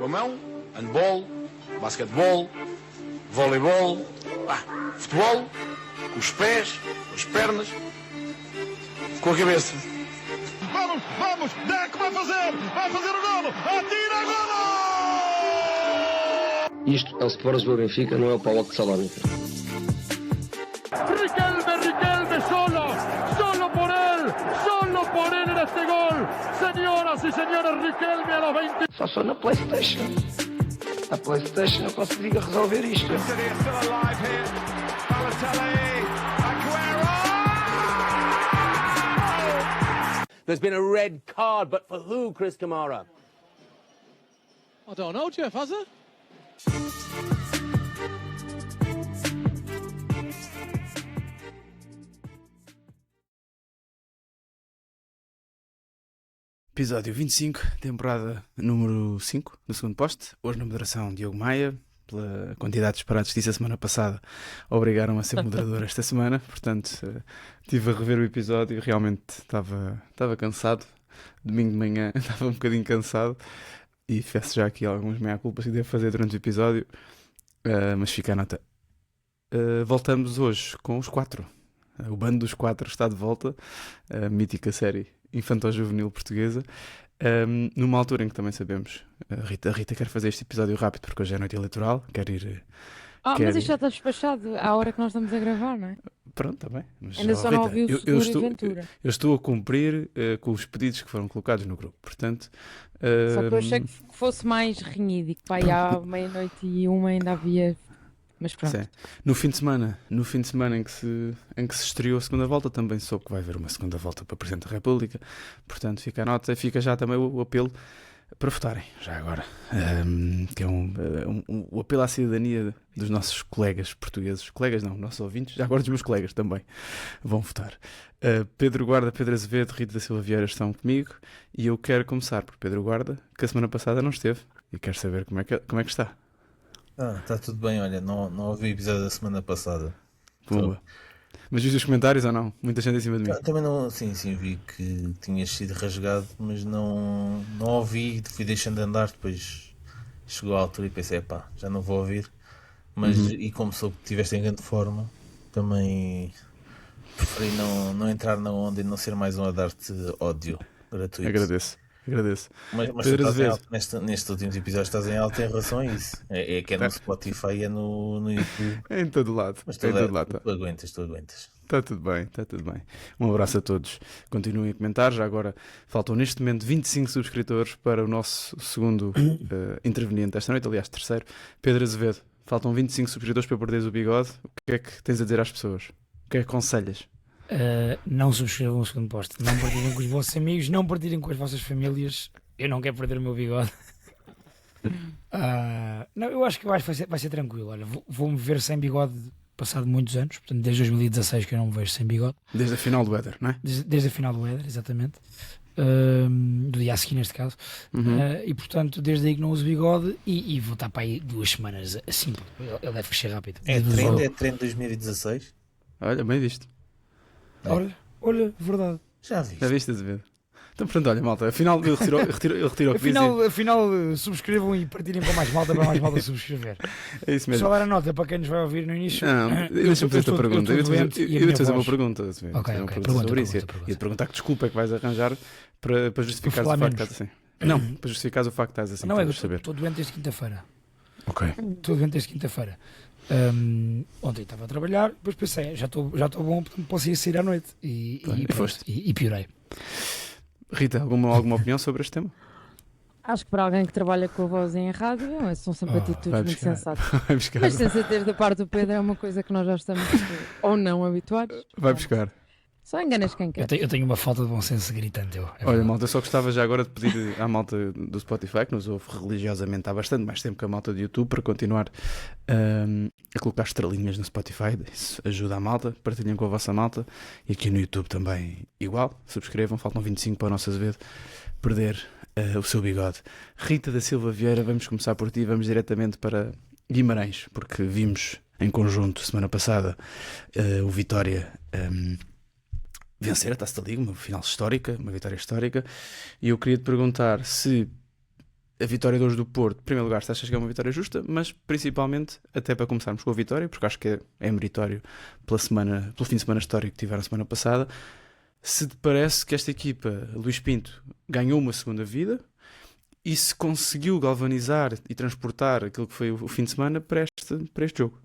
Com a mão, handball, basquetebol, voleibol, futebol, com os pés, com as pernas, com a cabeça. Vamos, Deco vai fazer o golo, atira, golo! Isto é o Sport do Benfica, não é o Paulo de Salónica. Riquelme, solo por él en este gol. Señoras y señores, Riquelme a los 20. Só sou na PlayStation. Na PlayStation eu consigo resolver isto. There's been a red card, but for who, Chris Kamara? I don't know, Jeff, has it? Episódio 25, temporada número 5 do segundo poste. Hoje na moderação Diogo Maia, pela quantidade de disparados que disse a semana passada, obrigaram-me a ser moderador esta semana, portanto estive a rever o episódio e realmente estava cansado. Domingo de manhã estava um bocadinho cansado e faço já aqui algumas meia-culpas que devo fazer durante o episódio, mas fica a nota. Voltamos hoje com os 4. O bando dos 4 está de volta, a mítica série infantil-juvenil portuguesa, numa altura em que também sabemos, a Rita quer fazer este episódio rápido porque hoje é noite eleitoral, quer ir... Mas isto já está despachado à hora que nós estamos a gravar, não é? Pronto, está bem. Mas, ainda só Rita, não ouvi o Seguro e Ventura. Eu estou a cumprir com os pedidos que foram colocados no grupo, portanto... Só que eu achei que fosse mais renhido e que pá, à meia-noite e uma ainda havia... Mas pronto. Sim. No fim de semana em que se estreou a segunda volta, também soube que vai haver uma segunda volta para Presidente da República, portanto fica a nota, fica já também o apelo para votarem, já agora, que é o apelo à cidadania dos nossos colegas portugueses, colegas não, nossos ouvintes, já agora dos meus colegas também vão votar. Pedro Guarda, Pedro Azevedo, Rita da Silva Vieira estão comigo e eu quero começar por Pedro Guarda, que a semana passada não esteve, e quero saber como é que está. Está tudo bem, olha, não ouvi o episódio da semana passada. Pumba. Mas viste os comentários ou não? Muita gente em cima de mim. Também não, sim, vi que tinhas sido rasgado, mas não ouvi, fui deixando de andar, depois chegou a altura e pensei, já não vou ouvir. Mas, e como soube que estiveste em grande forma, também preferi não entrar na onda e não ser mais um a dar-te ódio gratuito. Agradeço. Mas tu estás em alto, nestes últimos episódios estás em alta em relação a isso. É que é no Spotify e é no YouTube. É em todo lado. Mas tu aguentas. Está tudo bem. Um abraço a todos. Continuem a comentar. Já agora faltam neste momento 25 subscritores para o nosso segundo interveniente esta noite, aliás, terceiro. Pedro Azevedo, faltam 25 subscritores para perderes o bigode. O que é que tens a dizer às pessoas? O que é que aconselhas? Não subscrevam o segundo posto, não partilhem com os vossos amigos, não partilhem com as vossas famílias. Eu não quero perder o meu bigode. Não, eu acho que vai ser tranquilo. Olha, vou-me ver sem bigode passado muitos anos, portanto desde 2016 que eu não me vejo sem bigode. Desde a final do Éder, não é? Desde a final do Éder, exatamente, do dia a seguir neste caso. E portanto desde aí que não uso bigode e vou estar para aí 2 semanas assim, ele deve crescer rápido. É trend 2016? Olha, bem visto. Olha, verdade. Já viste, Azevedo? Então pronto, olha, malta, afinal eu retiro o que disse. Afinal, subscrevam e partilhem com mais malta para mais malta subscrever. É isso mesmo. Só dar a nota para quem nos vai ouvir no início. Deixa-me fazer esta pergunta. Eu ia-te fazer uma pergunta. Ok, pergunta. Ia-te perguntar que desculpa é que vais arranjar para justificar o facto de estás assim. Não, para justificar o facto de estás assim. Não, estou doente desde quinta-feira. Ok. Estou doente desde quinta-feira. Ontem estava a trabalhar, depois pensei, já estou bom, portanto posso ir sair à noite e piorei. Rita, alguma opinião sobre este tema? Acho que para alguém que trabalha com a voz em rádio, são sempre atitudes muito sensatas. Buscar. Mas sensatez da parte do Pedro é uma coisa que nós já estamos ou não habituados. Vai buscar. Só enganas quem quer. Eu tenho uma falta de bom senso gritante. Olha, malta, eu só gostava já agora de pedir à malta do Spotify, que nos ouve religiosamente há bastante mais tempo que a malta do YouTube, para continuar a colocar estrelinhas no Spotify. Isso ajuda a malta, partilhem com a vossa malta. E aqui no YouTube também igual. Subscrevam, faltam 25 para o nosso Azevedo perder o seu bigode. Rita da Silva Vieira, vamos começar por ti, vamos diretamente para Guimarães, porque vimos em conjunto semana passada o Vitória vencer a Taça da Liga, uma final histórica, uma vitória histórica, e eu queria te perguntar se a vitória de hoje do Porto, em primeiro lugar, se achas que é uma vitória justa, mas principalmente, até para começarmos com a vitória, porque acho que é meritório pelo fim de semana histórico que tiveram a semana passada, se te parece que esta equipa, Luís Pinto, ganhou uma segunda vida e se conseguiu galvanizar e transportar aquilo que foi o fim de semana para este jogo.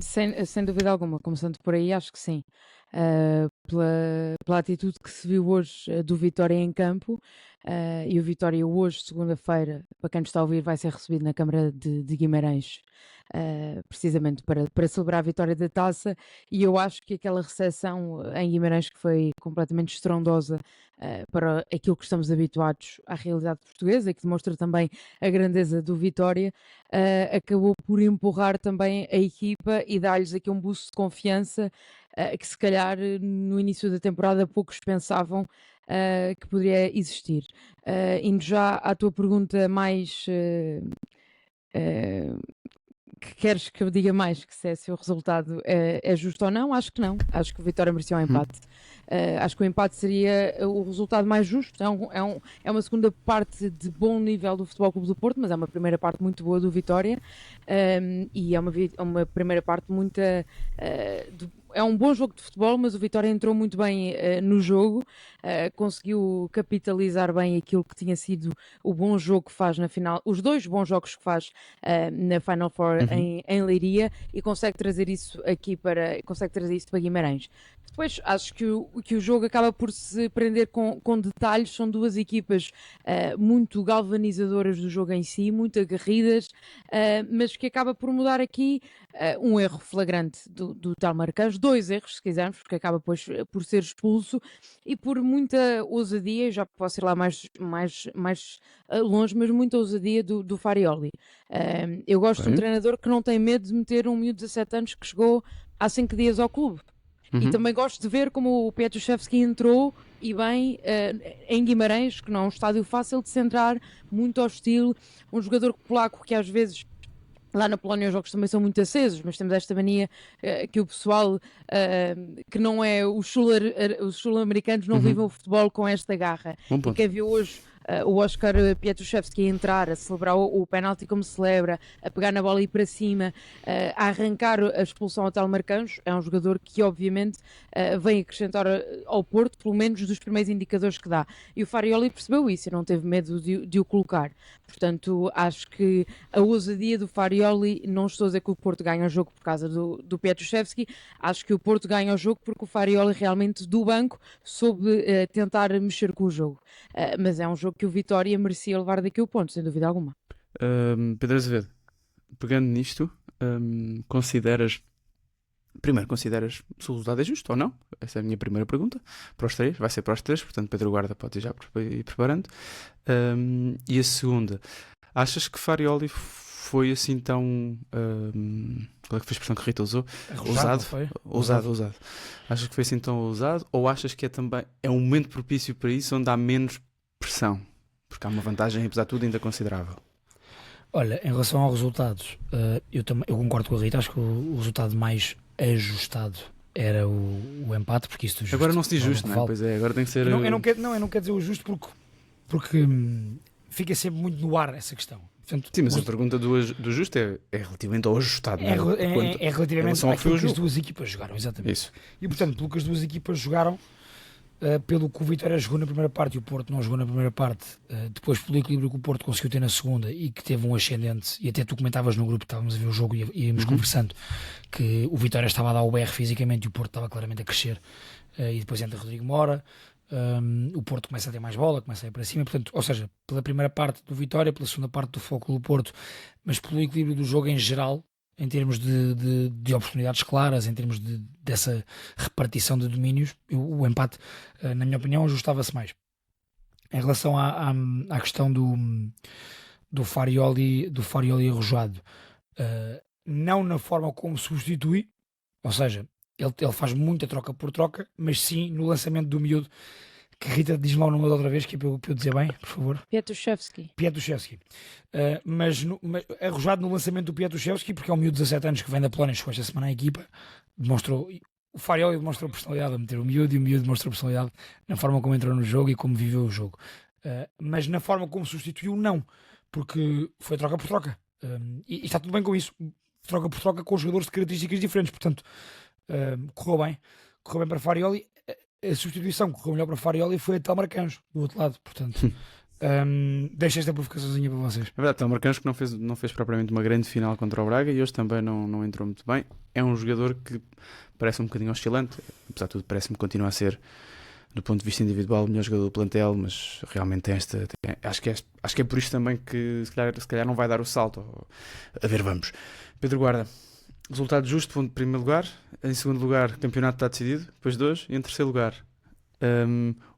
Sem dúvida alguma, começando por aí, acho que sim. Pela atitude que se viu hoje do Vitória em campo, e o Vitória hoje, segunda-feira, para quem nos está a ouvir, vai ser recebido na Câmara de Guimarães, precisamente para celebrar a vitória da taça, e eu acho que aquela recepção em Guimarães, que foi completamente estrondosa para aquilo que estamos habituados à realidade portuguesa, e que demonstra também a grandeza do Vitória, acabou por empurrar também a equipa e dar-lhes aqui um boost de confiança que se calhar no início da temporada poucos pensavam que poderia existir. Indo já à tua pergunta mais... que queres que eu diga mais, que se o resultado é justo ou não? Acho que não. Acho que o Vitória merecia um empate. Acho que o empate seria o resultado mais justo. É uma segunda parte de bom nível do Futebol Clube do Porto, mas é uma primeira parte muito boa do Vitória, e é uma primeira parte muito... é um bom jogo de futebol, mas o Vitória entrou muito bem no jogo, conseguiu capitalizar bem aquilo que tinha sido o bom jogo que faz na final, os dois bons jogos que faz na Final Four em Leiria, e consegue trazer isso para Guimarães. Depois acho que o jogo acaba por se prender com detalhes. São duas equipas muito galvanizadoras do jogo em si, muito aguerridas, mas que acaba por mudar aqui um erro flagrante do tal Marcães, dois erros se quisermos, porque acaba depois por ser expulso, e por muita ousadia, já posso ir lá mais longe, mas muita ousadia do Farioli. Eu gosto de um treinador que não tem medo de meter um miúdo de 17 anos que chegou há 5 dias ao clube. E também gosto de ver como o Pietruszewski entrou e bem em Guimarães, que não é um estádio fácil de se entrar, muito hostil, um jogador polaco que às vezes, lá na Polónia os jogos também são muito acesos, mas temos esta mania que o pessoal que não é os sul-americanos não vivem o futebol com esta garra. E quem viu hoje o Oscar Pietruszewski a entrar, a celebrar o penalti como celebra, a pegar na bola e ir para cima, a arrancar a expulsão ao tal Marcães, é um jogador que obviamente vem acrescentar ao Porto, pelo menos dos primeiros indicadores que dá. E o Farioli percebeu isso e não teve medo de o colocar. Portanto, acho que a ousadia do Farioli, não estou a dizer que o Porto ganha o jogo por causa do Pietruszewski, acho que o Porto ganha o jogo porque o Farioli realmente do banco soube tentar mexer com o jogo. Mas é um jogo que o Vitória merecia levar daqui o ponto, sem dúvida alguma. Pedro Azevedo, pegando nisto, consideras se o resultado é justo ou não? Essa é a minha primeira pergunta. Para os três, vai ser para os três, portanto Pedro Guarda pode ir já ir preparando. E a segunda, achas que Farioli foi assim tão... qual é que foi a expressão que a Rita usou? Ousado. Achas que foi assim tão ousado? Ou achas que é um momento propício para isso, onde há menos pressão? Porque há uma vantagem, apesar de tudo, ainda considerável. Olha, em relação aos resultados, eu concordo com a Rita. Acho que o resultado mais ajustado era o empate, porque isso agora não se diz justo, não é? Pois é, agora tem que ser... Eu não quero dizer o justo porque fica sempre muito no ar essa questão. Portanto, sim, mas a pergunta do justo é relativamente ao ajustado. É relativamente àquilo que as duas equipas jogaram, exatamente. Isso. E portanto, pelo que as duas equipas jogaram, pelo que o Vitória jogou na primeira parte e o Porto não jogou na primeira parte, depois pelo equilíbrio que o Porto conseguiu ter na segunda e que teve um ascendente, e até tu comentavas no grupo, estávamos a ver o jogo e íamos conversando, que o Vitória estava a dar o BR fisicamente e o Porto estava claramente a crescer, e depois entra Rodrigo Mora, o Porto começa a ter mais bola, começa a ir para cima, portanto, ou seja, pela primeira parte do Vitória, pela segunda parte do foco do Porto, mas pelo equilíbrio do jogo em geral, em termos de oportunidades claras, em termos dessa repartição de domínios, o empate, na minha opinião, ajustava-se mais. Em relação à questão do Farioli arrojado, não na forma como substitui, ou seja, ele faz muita troca por troca, mas sim no lançamento do miúdo, que Rita diz lá o nome outra vez, que é para eu dizer bem, por favor. Pietruszewski. Mas arrojado no lançamento do Pietruszewski, porque é um miúdo de 17 anos que vem da Polónia, chegou esta semana à equipa, o Farioli demonstrou personalidade a meter o miúdo, e o miúdo demonstrou personalidade na forma como entrou no jogo e como viveu o jogo. Mas na forma como substituiu, não, porque foi troca por troca. E está tudo bem com isso, troca por troca com jogadores de características diferentes, portanto, correu bem para Farioli. A substituição que correu melhor para Farioli foi a Telmar Canjo, do outro lado, portanto. Deixo esta provocaçãozinha para vocês. É verdade, Telmar Canjo que não fez propriamente uma grande final contra o Braga e hoje também não entrou muito bem. É um jogador que parece um bocadinho oscilante, apesar de tudo parece-me que continua a ser, do ponto de vista individual, o melhor jogador do plantel, mas realmente tem acho que é por isso também que se calhar não vai dar o salto. A ver, vamos. Pedro Guarda, resultado justo, ponto de primeiro lugar. Em segundo lugar, o campeonato está decidido, depois de hoje. E em terceiro lugar,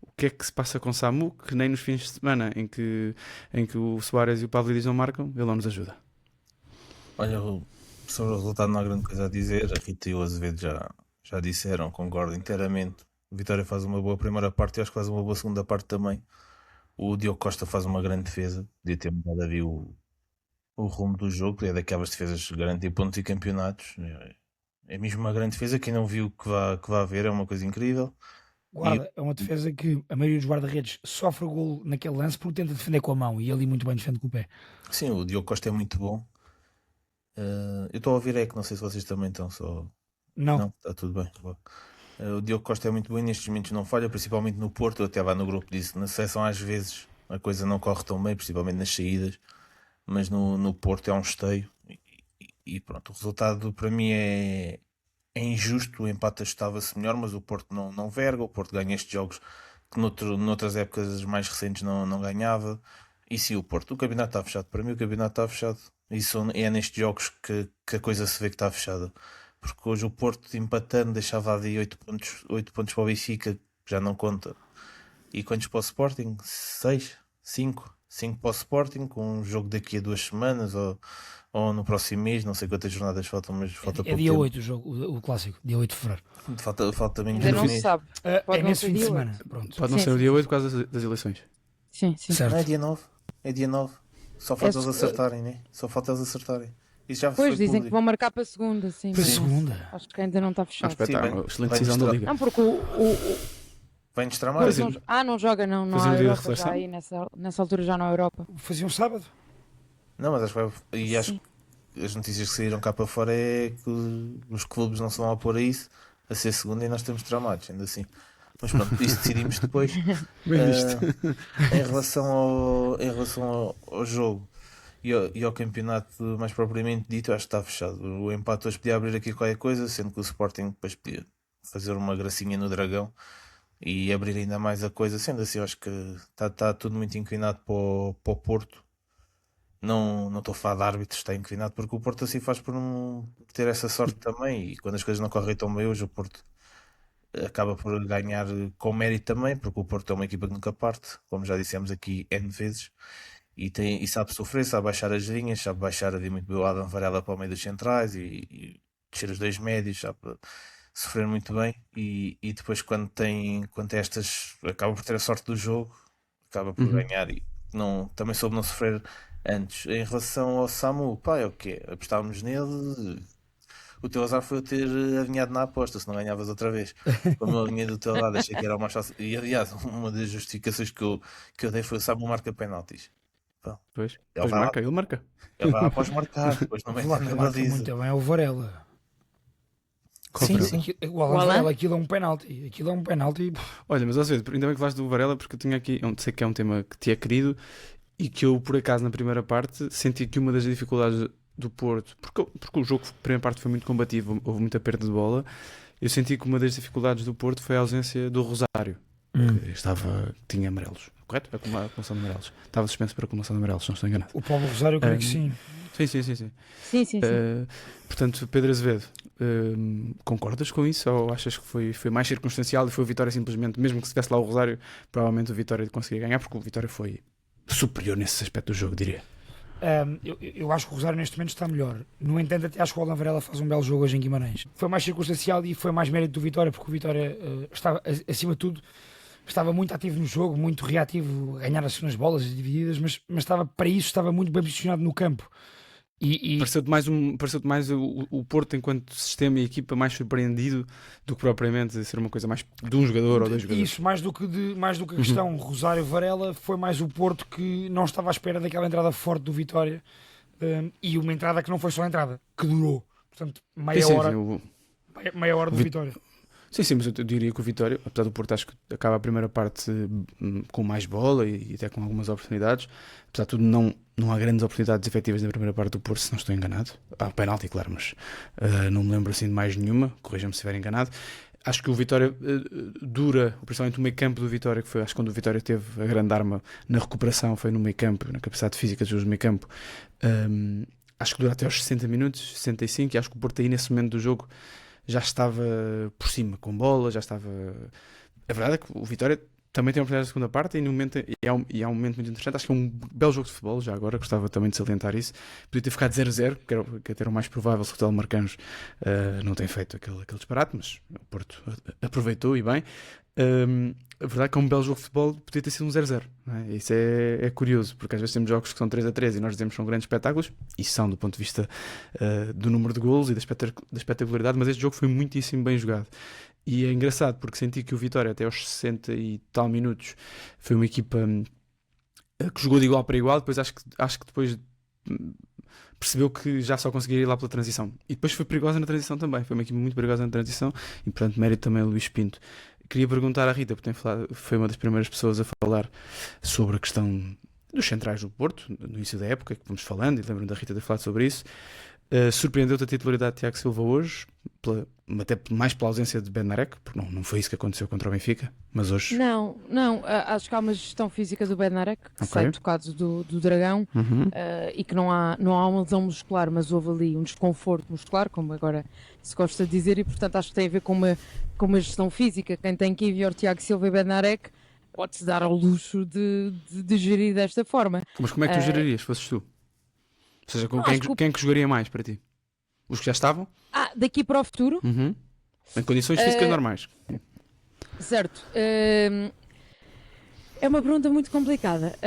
o que é que se passa com Samu, que nem nos fins de semana em que o Soares e o Pavlidis não marcam, ele não nos ajuda. Olha, sobre o resultado não há grande coisa a dizer. A Rita e o Azevedo já disseram, concordo inteiramente. O Vitória faz uma boa primeira parte e acho que faz uma boa segunda parte também. O Diogo Costa faz uma grande defesa. Podia ter mudado ali o rumo do jogo. É daquelas defesas que garantem pontos e campeonatos. É mesmo uma grande defesa. Quem não viu que vá ver é uma coisa incrível. Guarda, é uma defesa que a maioria dos guarda-redes sofre o golo naquele lance porque tenta defender com a mão e ele muito bem defende com o pé. Sim, o Diogo Costa é muito bom. Eu estou a ouvir que não sei se vocês também estão só... Não, está tudo bem. Boa. O Diogo Costa é muito bom e nestes momentos não falha, principalmente no Porto. Eu até lá no grupo disse, na seleção às vezes a coisa não corre tão bem, principalmente nas saídas, mas no Porto é um esteio e pronto, o resultado para mim é injusto. O empate estava-se melhor, mas o Porto não verga. O Porto ganha estes jogos que noutras épocas mais recentes não ganhava. E sim, o campeonato está fechado. Para mim o campeonato está fechado. Isso é nestes jogos que a coisa se vê que está fechada. Porque hoje o Porto empatando deixava ali 8 pontos para o Benfica, que já não conta. E quantos para o Sporting? 5 para o Sporting, com um jogo daqui a 2 semanas ou no próximo mês, não sei quantas jornadas faltam, mas falta pouco dia tempo. 8 o jogo, o clássico, dia 8 de fevereiro. Falta menos Ainda de um não se mês. sabe. É não nesse ser fim de dia semana. 8. Pronto. Pode não ser o dia 8 por causa das eleições. Sim. Certo. Não, é dia 9. É dia 9. Só falta eles acertarem, né? Só falta eles acertarem. Isso já Pois, foi dizem que público. vão marcar para a segunda, sim. Para a mas segunda. Acho que ainda não está fechado. Espetáculo, excelente vai decisão da mostrar. Liga. Não, porque Vem-nos tramar. Pois não joga, não Fazer há um dia de Europa reflexão? já aí, nessa altura já não há Europa. Fazia um sábado. Não, mas acho que vai. E acho que as notícias que saíram cá para fora é que os clubes não se vão opor a isso, a ser segunda, e nós estamos tramados, ainda assim. Mas pronto, isso decidimos depois. Bem visto. Em relação ao jogo e ao campeonato mais propriamente dito, acho que está fechado. O empate hoje podia abrir aqui qualquer coisa, sendo que o Sporting depois podia fazer uma gracinha no Dragão e abrir ainda mais a coisa. Sendo assim, acho que está tudo muito inclinado para o Porto. Não estou a falar de árbitros, está inclinado, porque o Porto assim faz por não ter essa sorte também. E quando as coisas não correm tão bem hoje, o Porto acaba por ganhar com mérito também, porque o Porto é uma equipa que nunca parte, como já dissemos aqui N vezes, e sabe sofrer, sabe baixar as linhas, sabe baixar ali muito bem o Adam Varela para o meio dos centrais e descer os 2 médios, sabe sofrer muito bem, e depois quando tem estas, acaba por ter a sorte do jogo, acaba por ganhar, e também soube não sofrer antes. Em relação ao Samu, pá, é o quê? Apostávamos nele. O teu azar foi eu ter alinhado na aposta, se não ganhavas outra vez. Como eu alinhei do teu lado, achei que era o mais fácil. E aliás, uma das justificações que eu dei foi o Samu marca penaltis. Pá, Pois, ele marca. Ele vai após marcar, depois não vem lá na Marca baliza. muito bem, é o Varela. Sim. O Alan Varela, aquilo é um penalti. Olha, mas às vezes, ainda bem que falaste do Varela, porque eu tinha aqui, eu sei que é um tema que te é querido e que eu, por acaso, na primeira parte, senti que uma das dificuldades do Porto, porque o jogo, a primeira parte foi muito combativo, houve muita perda de bola, eu senti que uma das dificuldades do Porto foi a ausência do Rosário, que tinha amarelos, correto? A acumulação de amarelos. Estava suspenso para a acumulação de amarelos, se não estou enganado. O Paulo Rosário, eu creio que sim. Sim. Portanto, Pedro Azevedo, concordas com isso ou achas que foi mais circunstancial e foi a Vitória simplesmente, mesmo que se tivesse lá o Rosário, provavelmente o Vitória conseguia ganhar, porque o Vitória foi superior nesse aspecto do jogo, diria. Eu acho que o Rosário neste momento está melhor. No entanto, até acho que o Alan Varela faz um belo jogo hoje em Guimarães. Foi mais circunstancial e foi mais mérito do Vitória, porque o Vitória estava, acima de tudo, estava muito ativo no jogo, muito reativo, a ganhar as segundas bolas, as divididas, mas estava muito bem posicionado no campo. Pareceu-te mais o Porto enquanto sistema e equipa mais surpreendido do que propriamente ser uma coisa mais de um jogador ou dois jogadores. Isso, mais do que a questão Rosário Varela, foi mais o Porto que não estava à espera daquela entrada forte do Vitória, e uma entrada que não foi só a entrada, que durou, portanto, meia hora do Vitória. Sim, mas eu diria que o Vitória, apesar do Porto, acho que acaba a primeira parte com mais bola e até com algumas oportunidades. Apesar de tudo, não há grandes oportunidades efetivas na primeira parte do Porto, se não estou enganado. Há penalti, claro, mas não me lembro assim de mais nenhuma. Corrija-me se estiver enganado. Acho que o Vitória dura, principalmente o meio campo do Vitória, que foi, acho que quando o Vitória teve a grande arma na recuperação, foi no meio campo, na capacidade física dos do meio campo. Acho que dura até aos 60 minutos, 65, e acho que o Porto aí nesse momento do jogo já estava por cima com bola, já estava... A verdade é que o Vitória também tem uma oportunidade na segunda parte e há um momento muito interessante. Acho que é um belo jogo de futebol, já agora gostava também de salientar isso. Podia ter ficado 0-0, que era o mais provável se o Hotel Marcanjos não tem feito aquele disparate, mas o Porto aproveitou e bem. A verdade é que é um belo jogo de futebol, podia ter sido um 0-0, não é? Isso é curioso, porque às vezes temos jogos que são 3-3 e nós dizemos que são grandes espetáculos, e são do ponto de vista do número de golos e da espetacularidade, mas este jogo foi muitíssimo bem jogado. E é engraçado porque senti que o Vitória até aos 60 e tal minutos foi uma equipa que jogou de igual para igual. Depois acho que depois percebeu que já só conseguia ir lá pela transição, e depois foi perigosa na transição também, foi uma equipa muito perigosa na transição, e portanto mérito também a Luís Pinto. Queria perguntar à Rita, porque foi uma das primeiras pessoas a falar sobre a questão dos centrais do Porto no início da época, que vamos falando, e lembro-me da Rita ter falado sobre isso. Surpreendeu-te a titularidade de Tiago Silva hoje, até mais pela ausência de Bednarek, porque não foi isso que aconteceu contra o Benfica, mas hoje... Não, acho que há uma gestão física do Bednarek, que sai tocado do Dragão, e que não há uma lesão muscular, mas houve ali um desconforto muscular, como agora se gosta de dizer, e portanto acho que tem a ver com uma gestão física. Quem tem que enviar Tiago Silva e Bednarek pode-se dar ao luxo de gerir desta forma. Mas como é que tu geririas, se fosses tu? Ou seja, quem é que jogaria mais para ti? Os que já estavam? Daqui para o futuro? Em condições físicas normais. Certo. É uma pergunta muito complicada.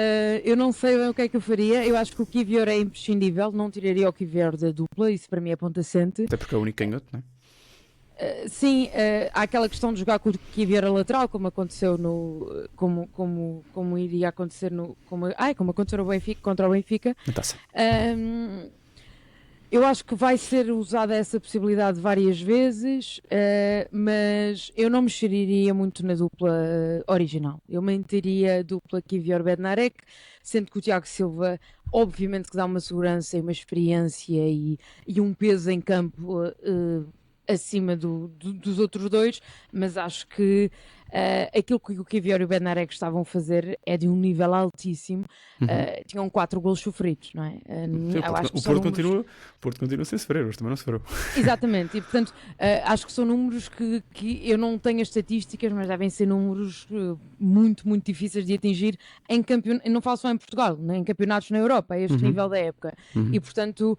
Eu não sei bem o que é que eu faria. Eu acho que o Kivior é imprescindível. Não tiraria o Kivior da dupla. Isso para mim é ponto assente. Até porque é o único canhoto, não é? Sim, há aquela questão de jogar com o Kivior a lateral, como aconteceu como iria acontecer como aconteceu no Benfica, contra o Benfica. Eu acho que vai ser usada essa possibilidade várias vezes, mas eu não mexeria muito na dupla original. Eu manteria a dupla Kivior-Bednarek, sendo que o Tiago Silva, obviamente que dá uma segurança e uma experiência e um peso em campo acima dos outros dois, mas acho que aquilo que o Kivior e o Bednarek estavam a fazer é de um nível altíssimo. Tinham 4 golos sofridos, não é? O Porto continua sem sofrer, hoje também não sofreu. Exatamente, e portanto acho que são números que eu não tenho as estatísticas, mas devem ser números muito, muito difíceis de atingir em campeonatos, não falo só em Portugal, em campeonatos na Europa, a este nível da época. E portanto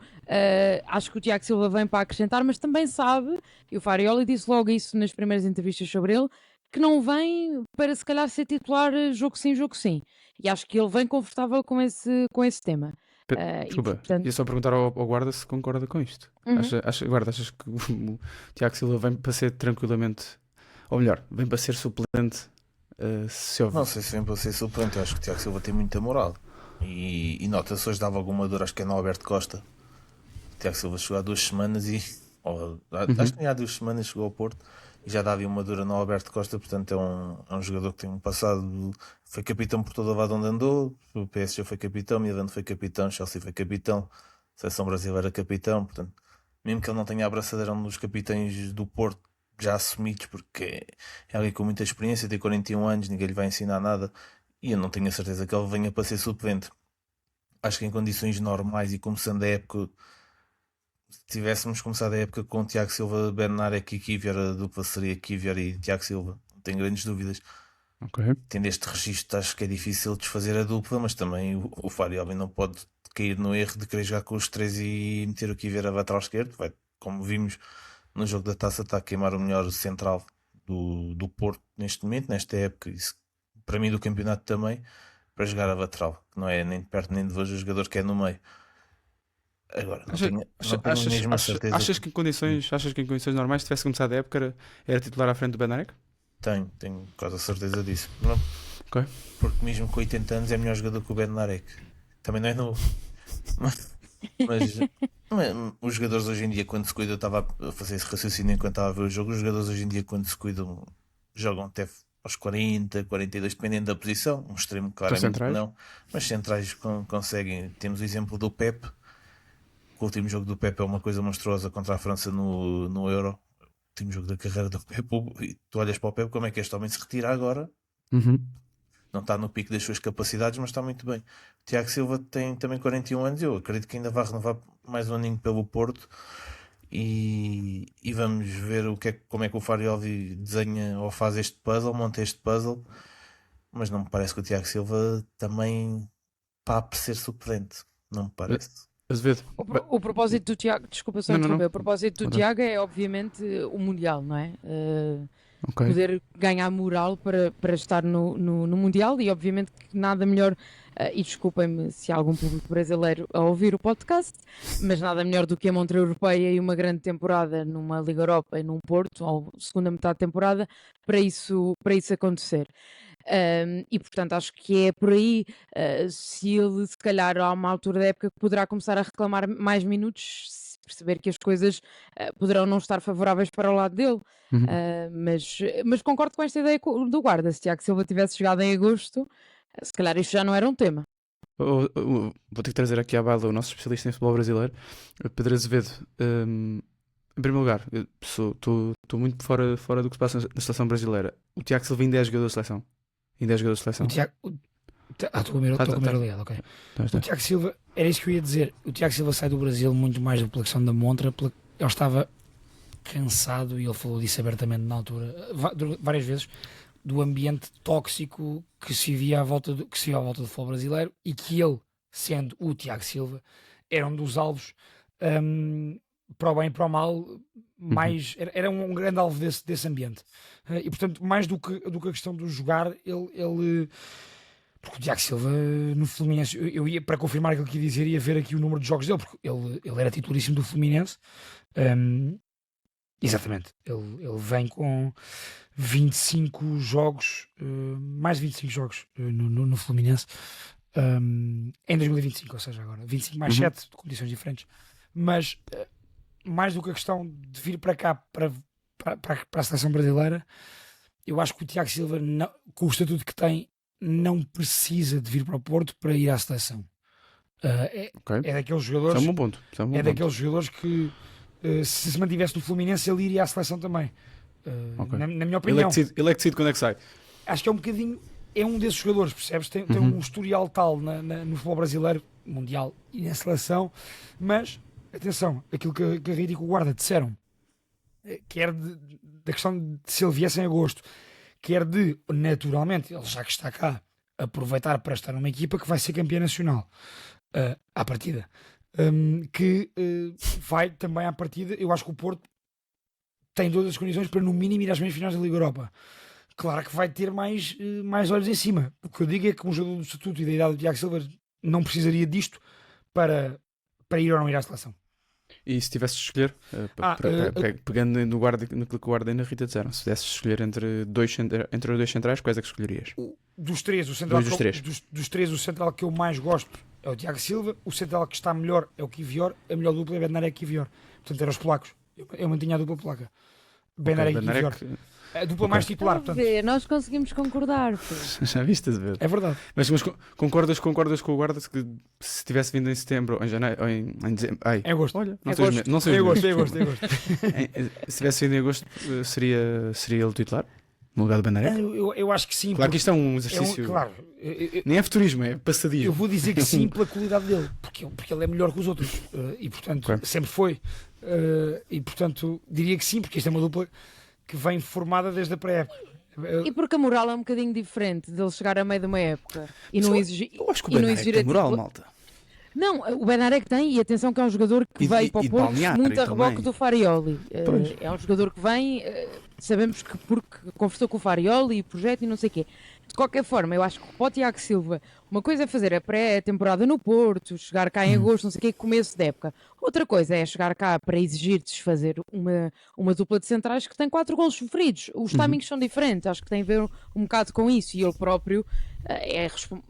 acho que o Tiago Silva vem para acrescentar, mas também sabe, e o Farioli disse logo isso nas primeiras entrevistas sobre ele, que não vem para se calhar ser titular jogo sim, jogo sim. E acho que ele vem confortável com esse tema. Desculpa, ia só perguntar ao Guarda se concorda com isto. Guarda, achas que o Tiago Silva vem para ser tranquilamente, ou melhor, vem para ser suplente? Se houve... Não sei se vem para ser suplente, eu acho que o Tiago Silva tem muita moral. E nota-se hoje dava alguma dor, acho que é no Alberto Costa. O Tiago Silva chegou há 2 semanas acho que nem há 2 semanas chegou ao Porto e já dava uma dura no Alberto Costa, portanto é um jogador que tem um passado, foi capitão por todo o lado onde andou, o PSG foi capitão, Milan foi capitão, Chelsea foi capitão, Seleção Brasileira capitão, portanto, mesmo que ele não tenha a abraçadeira dos capitães do Porto já assumidos, porque é alguém com muita experiência, tem 41 anos, ninguém lhe vai ensinar nada, e eu não tenho a certeza que ele venha para ser suplente. Acho que em condições normais e começando a época, se tivéssemos começado a época com Tiago Silva, Bednarek e Kivior, a dupla seria Kivior e Tiago Silva, não tenho grandes dúvidas. Tendo este registro, acho que é difícil desfazer a dupla, mas também o Farioli não pode cair no erro de querer jogar com os 3 e meter o Kivior a lateral esquerdo. Como vimos no jogo da Taça, está a queimar o melhor central do Porto neste momento, nesta época, isso, para mim do campeonato também, para jogar a lateral, que não é nem de perto nem de longe o jogador que é no meio. Agora, não tenho mesmo a certeza. Achas que em condições normais, se tivesse começado a época, era titular à frente do Bednarek? Tenho quase a certeza disso. Não, Ok. porque mesmo com 80 anos é melhor jogador que o Bednarek. Também não é novo. Mas os jogadores hoje em dia, quando se cuidam, eu estava a fazer esse raciocínio enquanto estava a ver o jogo. Os jogadores hoje em dia, quando se cuidam, jogam até aos 40, 42, dependendo da posição. Um extremo, claramente centrais? não. Mas centrais conseguem. Temos o exemplo do Pep. O último jogo do Pep é uma coisa monstruosa contra a França no Euro. O último jogo da carreira do Pep. E tu olhas para o Pep, como é que este homem se retira agora? Uhum. Não está no pico das suas capacidades, mas está muito bem. O Tiago Silva tem também 41 anos. Eu acredito que ainda vai renovar mais um aninho pelo Porto. E vamos ver como é que o Farioli desenha ou faz este puzzle, monta este puzzle. Mas não me parece que o Tiago Silva também para ser suplente. Não me parece. Azevedo. O propósito do Tiago, desculpa só Não, interromper, não. o propósito do Tiago é obviamente o Mundial, não é? Ok. Poder ganhar moral para estar no Mundial, e obviamente que nada melhor, e desculpem-me se há algum público brasileiro a ouvir o podcast, mas nada melhor do que a montra europeia e uma grande temporada numa Liga Europa e num Porto, ou segunda metade de temporada, para isso acontecer. E portanto acho que é por aí. Se ele se calhar há uma altura da época que poderá começar a reclamar mais minutos, se perceber que as coisas poderão não estar favoráveis para o lado dele. Uhum. Mas concordo com esta ideia do guarda. Se Tiago Silva tivesse chegado em agosto, se calhar isto já não era um tema. Vou ter que trazer aqui à baila o nosso especialista em futebol brasileiro, Pedro Azevedo. Em primeiro lugar, estou muito fora do que se passa na seleção brasileira. O Tiago Silva ainda é jogador de seleção? Ainda é jogador de seleção? Estou com a mira ligada, ok. O Tiago Silva, era isso que eu ia dizer. O Tiago Silva sai do Brasil muito mais pela questão da montra. Ele estava cansado, e ele falou disso abertamente na altura, várias vezes, do ambiente tóxico que se via à volta do futebol brasileiro, e que ele, sendo o Tiago Silva, era um dos alvos, para o bem e para o mal, era um grande alvo desse ambiente. E portanto, mais do que a questão do jogar, ele porque o Tiago Silva no Fluminense, eu ia, para confirmar aquilo que ia dizer, ia ver aqui o número de jogos dele, porque ele era titularíssimo do Fluminense. Exatamente, ele vem com 25 jogos, mais de 25 jogos no Fluminense, em 2025, ou seja, agora 25 mais 7, de condições diferentes. Mas mais do que a questão de vir para cá, para a seleção brasileira, eu acho que o Tiago Silva, com o estatuto que tem, não precisa de vir para o Porto para ir à seleção. É daqueles jogadores. Isso é um bom ponto. Daqueles jogadores que, se mantivesse no Fluminense, ele iria à seleção também. Na minha opinião. Ele é que decide quando é que sai. Acho que é um bocadinho. É um desses jogadores, percebes? Tem um historial tal no futebol brasileiro, mundial e na seleção, mas atenção, aquilo que a Rita e que o guarda disseram, quer da questão de se ele viesse em agosto, quer de, naturalmente, ele já que está cá, aproveitar para estar numa equipa que vai ser campeã nacional à partida, que vai também à partida. Eu acho que o Porto tem todas as condições para no mínimo ir às meias finais da Liga Europa. Claro que vai ter mais olhos em cima. O que eu digo é que um jogador do estatuto e da idade do Tiago Silva não precisaria disto para ir ou não ir à seleção. E se tivesse de escolher, pegando naquilo que o guarda e na Rita disseram, se tivesse de escolher entre dois centrais, quais é que escolherias? Dos três, o central que eu mais gosto é o Tiago Silva, o central que está melhor é o Kivior, a melhor dupla é Bednarek e Kivior. Portanto, eram os polacos. Eu mantinha a dupla polaca. Bednarek e Kivior. A dupla mais titular, portanto. Nós conseguimos concordar. Já viste, a ver? É verdade. Mas concordas com o guarda que se tivesse vindo em setembro ou em janeiro ou em dezembro? Em agosto. Olha, não sei. Em agosto. Se tivesse vindo em agosto, seria ele o titular? No lugar do Bednarek? Eu acho que sim. Claro que isto é um exercício. Claro. Nem é futurismo, é passadismo. Eu vou dizer que sim pela qualidade dele, porque ele é melhor que os outros. E portanto, sempre foi. E portanto, diria que sim, porque isto é uma dupla que vem formada desde a pré-época. E porque a moral é um bocadinho diferente dele chegar a meio de uma época e não exigir. Eu acho que o Bednarek tem moral, malta. Não, o Bednarek tem, e atenção que é um jogador que veio para o Porto muito a reboque do Farioli. É um jogador que vem, sabemos que porque conversou com o Farioli e projeto e não sei o quê. De qualquer forma, eu acho que para o Tiago Silva, uma coisa é fazer a pré-temporada no Porto, chegar cá em agosto, não sei o que, começo de época. Outra coisa é chegar cá para exigir-te fazer uma dupla de centrais que tem 4 golos sofridos. Os timings são diferentes, acho que tem a ver um bocado com isso. E ele próprio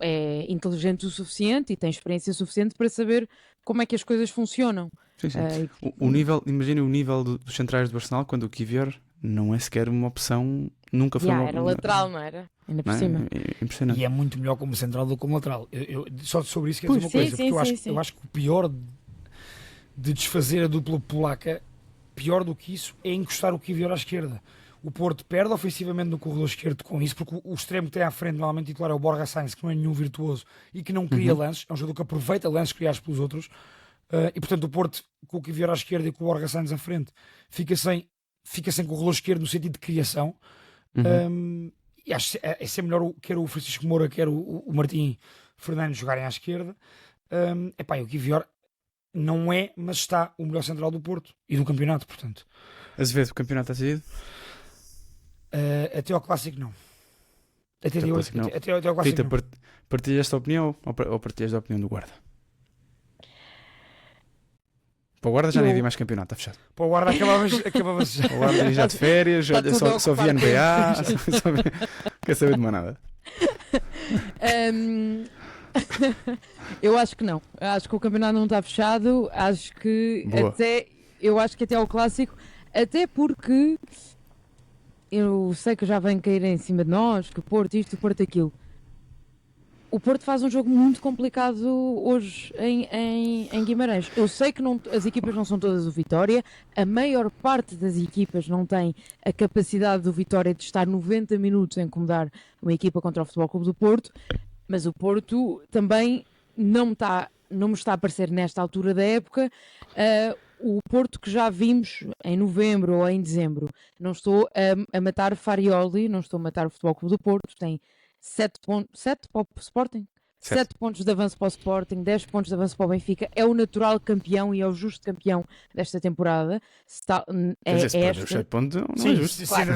é inteligente o suficiente e tem experiência suficiente para saber como é que as coisas funcionam. Sim. O nível, imaginem o nível dos centrais do Arsenal quando o Kivior não é sequer uma opção, nunca foi Era lateral, não era? Ainda por cima. É impressionante. E é muito melhor como central do que como lateral. Só sobre isso quero dizer uma coisa, porque eu acho que o pior de desfazer a dupla polaca, pior do que isso, é encostar o Kivior à esquerda. O Porto perde ofensivamente no corredor esquerdo com isso, porque o extremo que tem à frente, normalmente titular, é o Borja Sainz, que não é nenhum virtuoso e que não cria lances, é um jogador que aproveita lances criados pelos outros, e portanto o Porto, com o Kivior à esquerda e com o Borja Sainz à frente, fica sem corredor esquerdo no sentido de criação. E acho que é sempre melhor quer o Francisco Moura, quer o Martim Fernandes jogarem à esquerda. O Kivior não é, mas está o melhor central do Porto e do campeonato, portanto. Azevedo, o campeonato está decidido? Até ao Clássico não. Até ao Clássico não. Rita, partilhas esta opinião ou partilhas da opinião do Guarda? Para o Guarda já nem havia mais campeonato, está fechado. Para o Guarda acabava já. O Guarda já de férias, só via NBA, quer saber de mais nada. Eu acho que não. Acho que o campeonato não está fechado. Acho que até ao Clássico, até porque eu sei que já vem cair em cima de nós, que o Porto isto, o Porto aquilo. O Porto faz um jogo muito complicado hoje em Guimarães. Eu sei que as equipas não são todas o Vitória, a maior parte das equipas não tem a capacidade do Vitória de estar 90 minutos a incomodar uma equipa contra o Futebol Clube do Porto, mas o Porto também não me está a parecer nesta altura da época o Porto que já vimos em novembro ou em dezembro. Não estou a matar Farioli, não estou a matar o Futebol Clube do Porto, tem 7 pontos para o Sporting, 7 pontos de avanço para o Sporting, 10 pontos de avanço para o Benfica. É o natural campeão e é o justo campeão desta temporada. Os 7 pontos não é justo. Claro,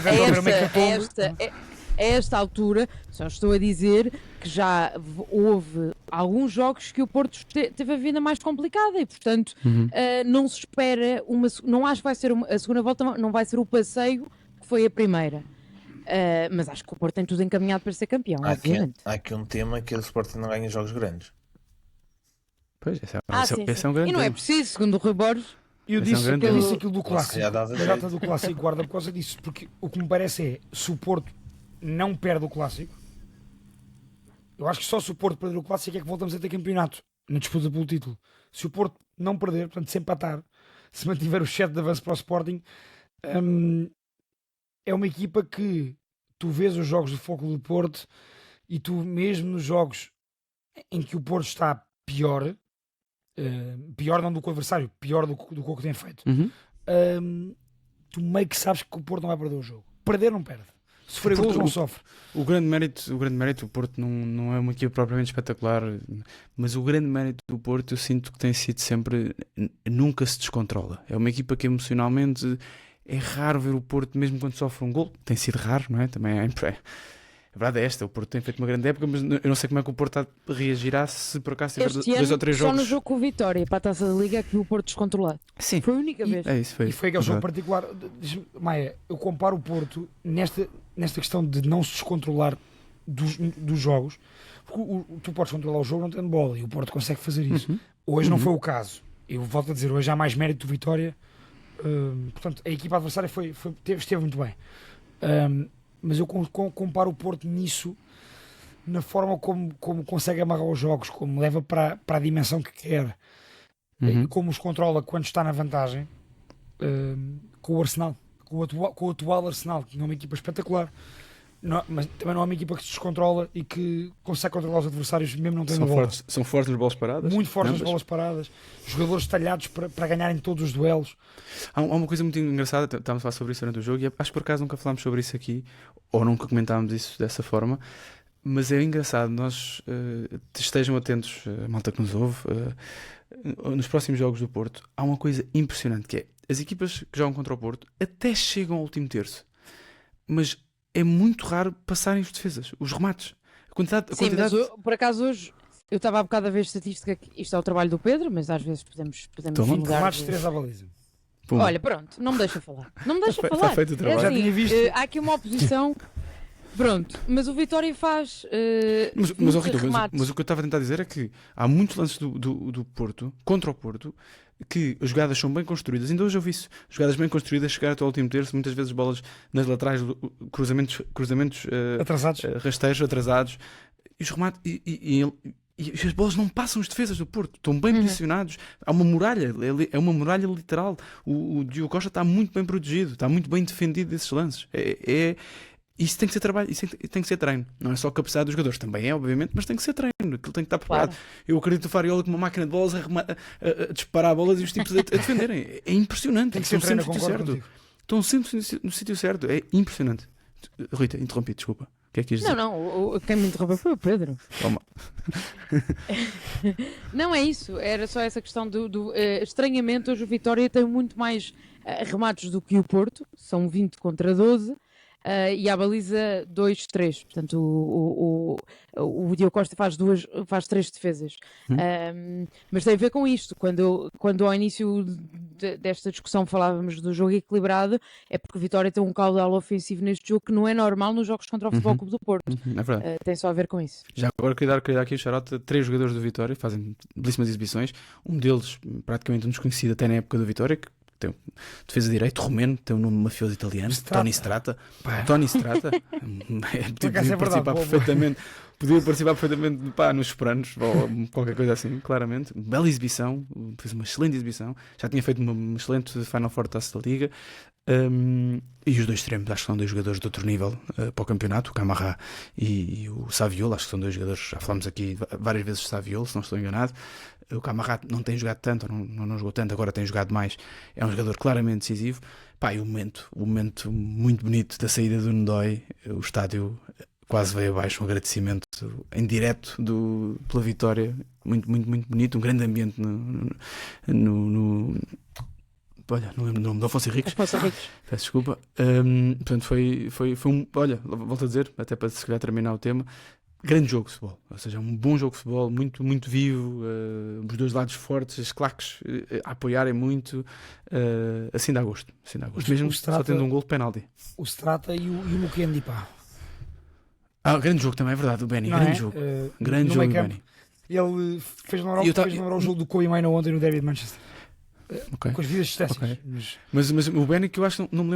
a esta altura, só estou a dizer que já houve alguns jogos que o Porto teve a vida mais complicada e, portanto, não se espera não acho que vai ser a segunda volta, não vai ser o passeio que foi a primeira. Mas acho que o Porto tem tudo encaminhado para ser campeão, obviamente. Há aqui um tema que é o Sporting não ganha jogos grandes. Pois, esse é um grande e não tema. é preciso, segundo o Rui Borges. Eu disse aquilo do Clássico, a data do Clássico guarda por causa disso, porque o que me parece é, se o Porto não perde o Clássico, eu acho que só se o Porto perder o Clássico é que voltamos a ter campeonato na disputa pelo título. Se o Porto não perder, portanto se empatar, se mantiver o 7 de avanço para o Sporting, é uma equipa que tu vês os jogos do Foco do Porto e tu mesmo nos jogos em que o Porto está pior não do que o adversário, pior do que o que tem feito, tu meio que sabes que o Porto não vai perder o jogo. Perder não perde. Sofrer golos não sofre. O grande mérito, o Porto não é uma equipa propriamente espetacular, mas o grande mérito do Porto eu sinto que tem sido sempre, nunca se descontrola. É uma equipa que emocionalmente é raro ver o Porto, mesmo quando sofre um gol, tem sido raro, não é? Também a verdade é esta, o Porto tem feito uma grande época, mas eu não sei como é que o Porto reagirá se por acaso tiver 2 ou 3 jogos. Só no jogo com o Vitória para a Taça da Liga é que o Porto descontrolado. Sim. Foi a única vez. É isso, e foi aquele jogo particular. Maia, eu comparo o Porto nesta questão de não se descontrolar dos jogos, porque tu podes controlar o jogo não tendo bola e o Porto consegue fazer isso. Hoje não foi o caso. Eu volto a dizer, hoje há mais mérito do Vitória. Portanto, a equipa adversária esteve muito bem. Mas eu comparo o Porto nisso, na forma como consegue amarrar os jogos, como leva para a dimensão que quer, e como os controla quando está na vantagem, com o Arsenal, com o atual Arsenal, que não é uma equipa espetacular, mas também não é uma equipa que se descontrola e que consegue controlar os adversários mesmo não tendo bola. São fortes nas bolas paradas. Muito fortes nas bolas paradas, jogadores talhados para ganharem todos os duelos. Há uma coisa muito engraçada, estávamos a falar sobre isso durante o jogo e acho que por acaso nunca falámos sobre isso aqui, ou nunca comentámos isso dessa forma, mas é engraçado, nós estejam atentos, a malta que nos ouve, nos próximos jogos do Porto, há uma coisa impressionante que é, as equipas que jogam contra o Porto até chegam ao último terço, mas é muito raro passarem os defesas, os remates. A Sim, mas quantidade... por acaso hoje eu estava há bocado a ver estatística, que isto é o trabalho do Pedro, mas às vezes podemos Toma. mudar. Remates 3 à baliza. Pumba. Olha, pronto, não me deixa falar. Não me deixa Está falar. feito o trabalho. É assim, Já tinha visto. há aqui uma oposição. Pronto, mas o Vitória faz. Mas, muitos oh, Rita, remates. mas o que eu estava a tentar dizer é que há muitos lances do Porto, contra o Porto, que as jogadas são bem construídas. Ainda hoje eu vi isso. Jogadas bem construídas, chegar até ao último terço, muitas vezes bolas nas laterais, cruzamentos Atrasados. rasteiros, atrasados. E os remates. E as bolas não passam as defesas do Porto, estão bem posicionados. Há uma muralha, é uma muralha literal. O Diogo Costa está muito bem protegido, está muito bem defendido desses lances. Isso tem que ser trabalho, isso tem que ser treino. Não é só capacidade dos jogadores, também é, obviamente, mas tem que ser treino. Aquilo tem que estar preparado. Claro. Eu acredito no Fariola com uma máquina de bolas a disparar bolas e os tipos a defenderem. É impressionante. Tem que ser Estão treino, sempre no sítio concordo certo. contigo. Estão sempre no sítio certo. É impressionante. Rita, interrompi, desculpa. O que é que ias dizer? Não, quem me interrompeu foi o Pedro. Toma. Não é isso, era só essa questão do estranhamento. Hoje o Vitória tem muito mais remates do que o Porto, são 20 contra 12. E à baliza 2-3, portanto o Diogo Costa faz 3 defesas. Mas tem a ver com isto, quando ao início desta discussão falávamos do jogo equilibrado, é porque o Vitória tem um caudal ofensivo neste jogo que não é normal nos jogos contra o Futebol Clube do Porto. É verdade. Tem só a ver com isso. Já agora queria dar aqui o shout-out a 3 jogadores do Vitória, fazem belíssimas exibições. Um deles, praticamente um desconhecido até na época do Vitória, que tem defesa de direito, romeno, tem um nome mafioso italiano, Tony Strata. Tony Strata podia participar perfeitamente nos Sopranos ou qualquer coisa assim, claramente. Bela exibição, fez uma excelente exibição, já tinha feito uma excelente Final Four Taça da Liga. E os dois extremos, acho que são 2 jogadores de outro nível para o campeonato, o Camará e o Saviolo. Acho que são 2 jogadores, já falámos aqui várias vezes de Saviolo, se não estou enganado. O Camará não tem jogado tanto, não jogou tanto, agora tem jogado mais. É um jogador claramente decisivo. E o momento muito bonito da saída do Ndói, o estádio quase veio abaixo, um agradecimento em direto pela vitória, muito, muito, muito bonito, um grande ambiente olha, não lembro o nome, do Afonso Henriques. Peço desculpa. Portanto, foi um. Olha, volto a dizer, até para se calhar terminar o tema. Grande jogo de futebol, ou seja, um bom jogo de futebol, muito, muito vivo, os dois lados fortes, as claques a apoiarem muito, assim dá gosto. Mesmo só tendo um gol de penalti. O Strata e o Mukendi, pá. Grande jogo também, é verdade, o Benny, não grande é? jogo. Grande jogo do Benny. Ele fez lembrar o jogo do Kobe Mino ontem no derby de Manchester. Okay. Com as vidas distâncias. Okay. Mas o Benny, que eu acho que não me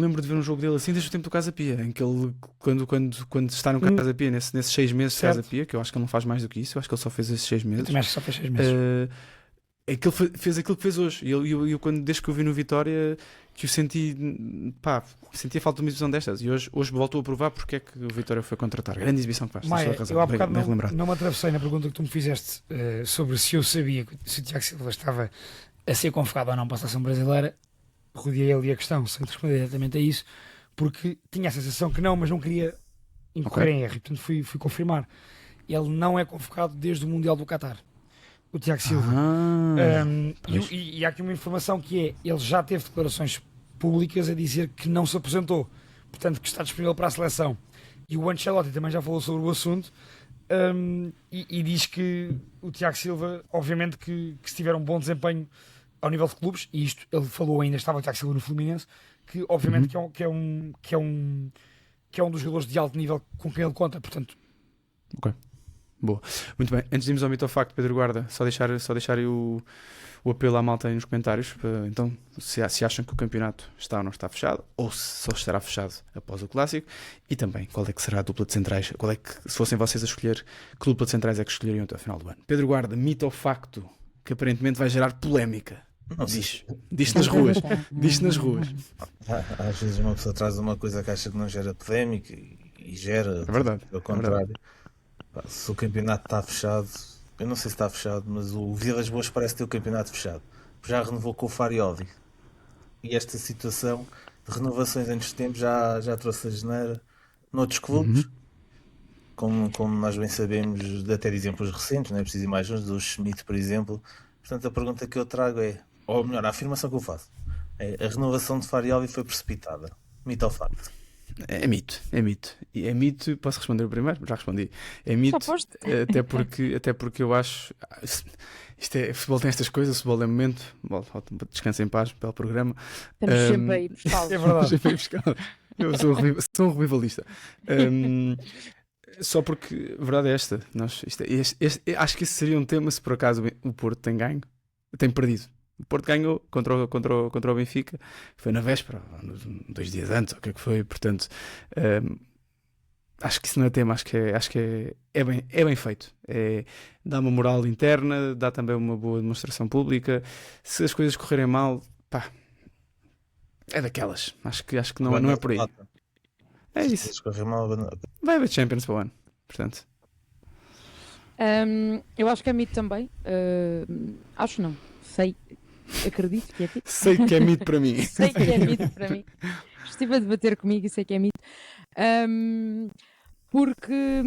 lembro de ver um jogo dele assim desde o tempo do Casa Pia, em que ele, quando está no Casa Pia, nesses 6 meses de Casa Pia, que eu acho que ele não faz mais do que isso, eu acho que ele só fez esses 6 meses. Eu também acho que só fez 6 meses. É que ele fez aquilo que fez hoje. E eu desde que eu vi no Vitória, que eu senti a falta de uma exibição destas. E hoje voltou a provar porque é que o Vitória foi contratar. Grande exibição que faz. Maia, eu há bocado não me atravessei na pergunta que tu me fizeste sobre se eu sabia se o Tiago Silva estava a ser convocado ou não para a seleção brasileira. Rodeei ali a questão sem responder diretamente a isso, porque tinha a sensação que não, mas não queria incorrer em erro. E, portanto fui confirmar. Ele não é convocado desde o Mundial do Qatar, o Tiago Silva. E há aqui uma informação que é: ele já teve declarações públicas a dizer que não se aposentou, portanto que está disponível para a seleção. E o Ancelotti também já falou sobre o assunto, e diz que o Tiago Silva, obviamente que se tiver um bom desempenho ao nível de clubes, e isto ele falou, ainda estava o Tiago Silva no Fluminense, que obviamente que é um dos jogadores de alto nível com quem ele conta, portanto. Ok. Boa. Muito bem, antes de irmos ao mito ou facto, Pedro Guarda, só deixar o apelo à malta aí nos comentários. Então, se acham que o campeonato está ou não está fechado, ou se só estará fechado após o Clássico, e também qual é que será a dupla de centrais, se fossem vocês a escolher, que dupla de centrais é que escolheriam até ao final do ano. Pedro Guarda, mito ou facto, que aparentemente vai gerar polémica. Diz-te nas ruas. Às vezes uma pessoa traz uma coisa que acha que não gera polémica e gera. É verdade. Ao contrário. Se o campeonato está fechado, eu não sei se está fechado, mas o Vilas Boas parece ter o campeonato fechado. Já renovou com o Farioli. E esta situação de renovações antes de tempo já trouxe a geneira noutros clubes. Como nós bem sabemos, até de exemplos recentes, não é preciso ir mais longe, do Schmidt, por exemplo. Portanto, a pergunta que eu trago é, ou melhor, a afirmação que eu faço, é: a renovação de Farioli foi precipitada. Mito ou facto? É mito, é mito. E é mito, posso responder primeiro? Já respondi. É mito, poste. até porque eu acho. Futebol tem estas coisas, o futebol é momento. Bom, descansa em paz, belo programa. Estamos sempre aí buscá-los. É verdade. Sempre aí buscar. Eu sou um revivalista. Só porque a verdade é esta. Acho que esse seria um tema se por acaso o Porto tem ganho, tem perdido. O Porto ganhou contra o Benfica, foi na véspera, 2 dias antes, ou o que é que foi, portanto, acho que isso não é tema, acho que é bem feito. Dá uma moral interna, dá também uma boa demonstração pública. Se as coisas correrem mal, pá, é daquelas. Acho que não é por aí. É isso. Vai haver Champions para o ano, portanto. Eu acho que é mito também. Acho não. Sei. Acredito que é mito. Sei que é mito para mim. Sei que é mito para mim. Estive a debater comigo e sei que é mito. Porque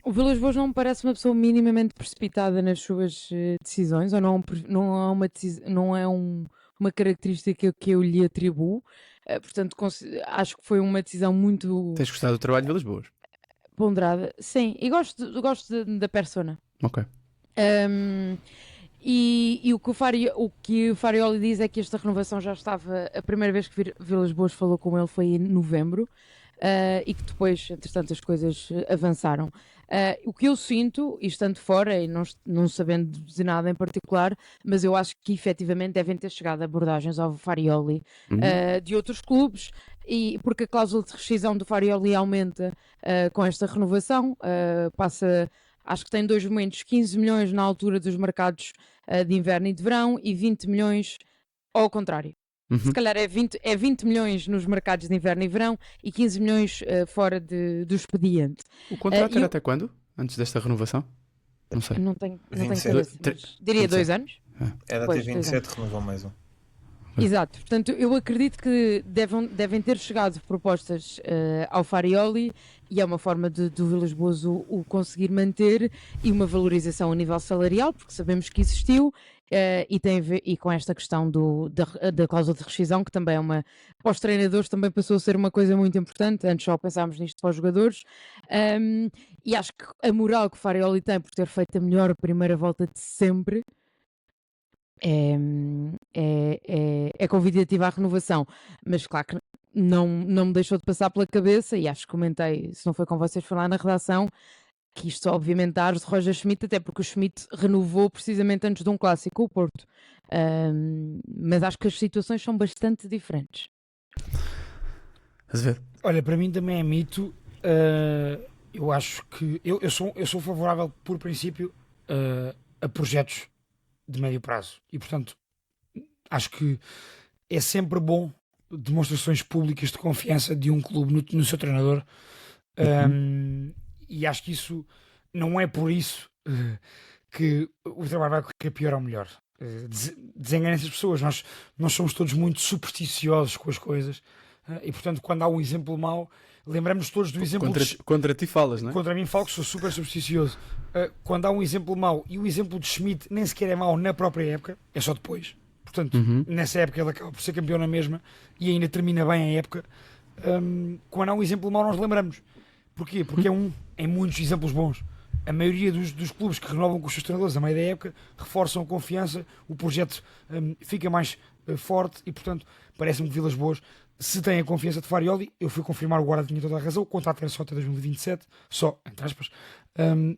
o Vilas Boas não me parece uma pessoa minimamente precipitada nas suas decisões, ou não é uma característica que eu lhe atribuo. Portanto, acho que foi uma decisão muito Tens gostado do trabalho de Vilas Boas? ponderada. Sim, e gosto da persona. Ok. E o que o Farioli diz é que esta renovação já estava. A primeira vez que Vilas Boas falou com ele foi em novembro, e que depois, entretanto, as coisas avançaram. O que eu sinto, e estando fora e não sabendo dizer nada em particular, mas eu acho que efetivamente devem ter chegado abordagens ao Farioli de outros clubes, e porque a cláusula de rescisão do Farioli aumenta com esta renovação, passa. Acho que tem 2 momentos, 15 milhões na altura dos mercados de inverno e de verão e 20 milhões ao contrário. Se calhar é 20 milhões nos mercados de inverno e verão e 15 milhões fora do expediente. O contrato era até quando? Antes desta renovação? Não sei. Não tenho 27. cabeça, mas diria 2 anos. Era até 27, renovou mais um. Exato, portanto eu acredito que devem ter chegado propostas ao Farioli e é uma forma do Vilas Boas o conseguir manter e uma valorização a nível salarial, porque sabemos que existiu e tem a ver e com esta questão da cláusula de rescisão, que também é para os treinadores também passou a ser uma coisa muito importante, antes só pensámos nisto para os jogadores, e acho que a moral que o Farioli tem por ter feito a melhor primeira volta de sempre é convidativa à renovação, mas claro que não me deixou de passar pela cabeça, e acho que comentei, se não foi com vocês, foi lá na redação, que isto obviamente dá ares de Roger Schmidt, até porque o Schmidt renovou precisamente antes de um clássico o Porto, mas acho que as situações são bastante diferentes. Olha, para mim também é mito. Eu acho que eu sou favorável por princípio a projetos de médio prazo e portanto acho que é sempre bom demonstrações públicas de confiança de um clube no seu treinador, e acho que isso não é por isso que o trabalho vai correr pior ou melhor. Desenganem-se as pessoas, nós somos todos muito supersticiosos com as coisas, e portanto quando há um exemplo mau lembramos todos do exemplo contra ti falas, não é? Contra mim falo que sou super supersticioso. Quando há um exemplo mau e o exemplo de Schmidt nem sequer é mau na própria época, é só depois. Portanto, nessa época ele acaba por ser campeão na mesma e ainda termina bem a época. Quando há um exemplo mau nós lembramos. Porquê? Porque é em muitos exemplos bons. A maioria dos clubes que renovam com os seus treinadores a meio da época reforçam a confiança, o projeto fica mais forte e portanto parece-me que Vilas Boas, se tem a confiança de Farioli, eu fui confirmar, o guarda tinha toda a razão, o contrato era só até 2027, só, entre aspas,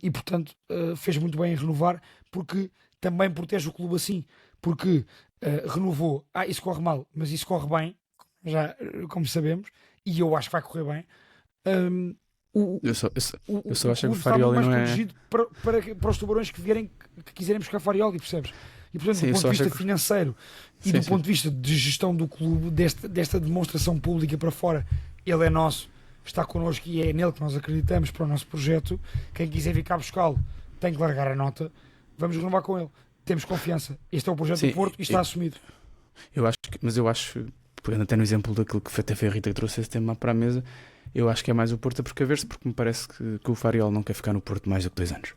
e portanto fez muito bem em renovar, porque também protege o clube assim, porque renovou, isso corre mal, mas isso corre bem, já como sabemos, e eu acho que vai correr bem. Eu só acho que o Farioli não é protegido para os tubarões que quiserem buscar Farioli, percebes? E portanto, Sim, do ponto de vista que... financeiro e sim, do ponto de vista de gestão do clube, desta demonstração pública para fora, ele é nosso, está connosco e é nele que nós acreditamos para o nosso projeto. Quem quiser ficar buscá-lo tem que largar a nota, vamos renovar com ele, temos confiança, este é o projeto do Porto e está assumido. Eu acho, pegando até no exemplo daquilo que até foi a Rita que trouxe esse tema para a mesa, eu acho que é mais o Porto a precaver-se, porque me parece que o Farioli não quer ficar no Porto mais do que 2 anos.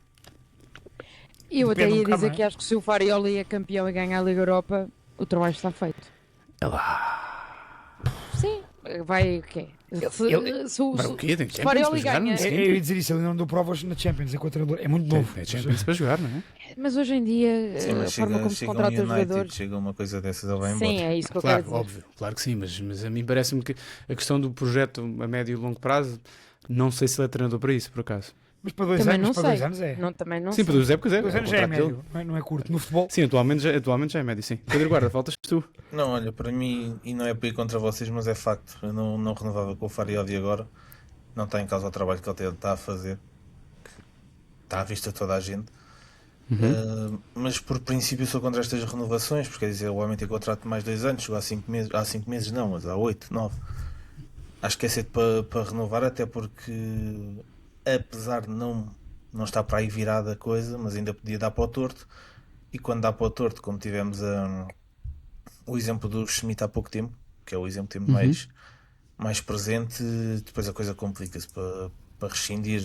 Eu até ia dizer que acho que se o Farioli é campeão e ganha a Liga Europa, o trabalho está feito. É lá. Sim, vai o quê? Vai o quê? Tem se Champions o para Farioli jogar, ganha. não sei. Eu ia dizer isso, ele não deu provas na Champions enquanto treinador. É muito novo. É Champions para jogar, não é? Mas hoje em dia, Sim, a mas forma como se chega um contrata os United, jogadores. chega uma coisa dessas, ele vai embora. Sim, é isso que eu quero Claro, dizer. óbvio, claro que sim, mas a mim parece-me que a questão do projeto a médio e longo prazo, não sei se ele é treinador para isso, por acaso. Mas para 2 Também anos, não para sei. 2 anos é. Não, também não Sim, sei. para 2 épocas é. 2 é o anos já é contrato dele. médio, não é curto. No futebol, Sim, atualmente já é médio, sim. Pedro Guarda, faltas tu. Não, olha, para mim, e não é para ir contra vocês, mas é facto. Eu não renovava com o Farioli agora. Não está em causa o trabalho que ele está a fazer. Que está à vista de toda a gente. Mas por princípio sou contra estas renovações, porque quer dizer, o homem tem contrato de mais 2 anos, chegou há 5 meses, não, mas há 8, 9. Acho que é cedo para renovar, até porque apesar de não estar para aí virada a coisa, mas ainda podia dar para o torto, e quando dá para o torto, como tivemos o exemplo do Schmidt há pouco tempo, que é o exemplo que temos mais presente, depois a coisa complica-se para rescindir,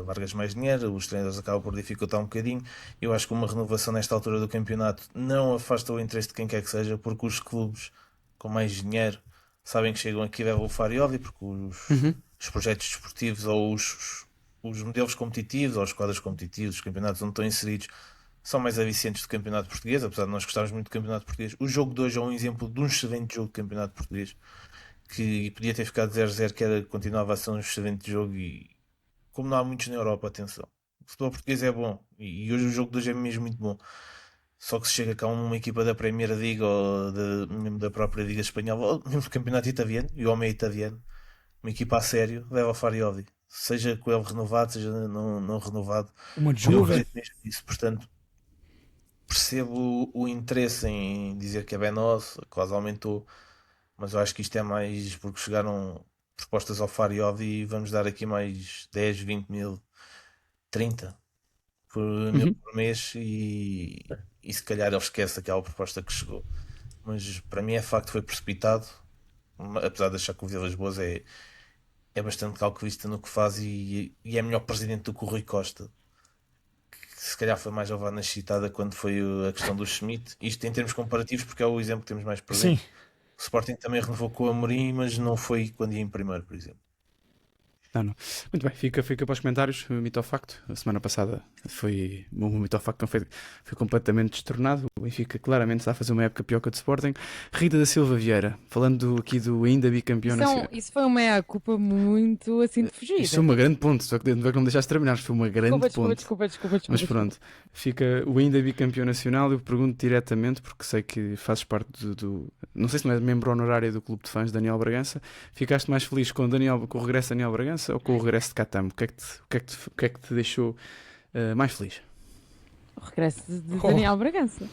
largas mais dinheiro, os treinadores acabam por dificultar um bocadinho. Eu acho que uma renovação nesta altura do campeonato não afasta o interesse de quem quer que seja, porque os clubes com mais dinheiro sabem que chegam aqui e levam o Farioli, porque os projetos desportivos ou os modelos competitivos ou os quadros competitivos, os campeonatos onde estão inseridos, são mais aviciantes do campeonato português, apesar de nós gostarmos muito do campeonato português. O jogo de hoje é um exemplo de um excelente jogo de campeonato português, que podia ter ficado 0-0, que continuava a ser um excelente jogo, e como não há muitos na Europa, atenção, o futebol português é bom, e hoje o jogo de hoje é mesmo muito bom. Só que se chega cá uma equipa da Premier League ou mesmo da própria Liga Espanhola, ou mesmo do campeonato italiano, e o homem é italiano, uma equipa a sério, leva a Farioli, seja com ele renovado, seja não renovado. uma Eu Juve. acredito mesmo nisso, portanto percebo o interesse em dizer que é bem nosso, quase aumentou, mas eu acho que isto é mais porque chegaram propostas ao Farioli e vamos dar aqui mais 10, 20 mil, 30 mil por mês, e se calhar ele esquece aquela proposta que chegou. Mas para mim é facto que foi precipitado, apesar de achar que o Vilas Boas é bastante calculista no que faz, e é melhor presidente do que o Rui Costa, que se calhar foi mais levado na chitada quando foi a questão do Schmidt. Isto em termos comparativos, porque é o exemplo que temos mais presente. Sim. O Sporting também renovou com o Amorim, mas não foi quando ia em primeiro, por exemplo. Não. Muito bem, fica para os comentários. O mito ou facto. A semana passada foi o mito ou facto, não foi completamente destornado. O Benfica claramente está a fazer uma época pior que a de Sporting. Rita da Silva Vieira, falando aqui do ainda bicampeão nacional. Isso foi uma meia-culpa muito assim de fugida. Isso é uma grande ponto, só que não me deixaste terminar. Foi uma grande ponto. Desculpa. Mas pronto, fica o ainda bicampeão nacional. Eu pergunto diretamente, porque sei que fazes parte do não sei se não é membro honorário do clube de fãs Daniel Bragança. Ficaste mais feliz com o regresso de Daniel Bragança ou com o regresso de Catamo? O que é que te deixou mais feliz? O regresso de Daniel Bragança.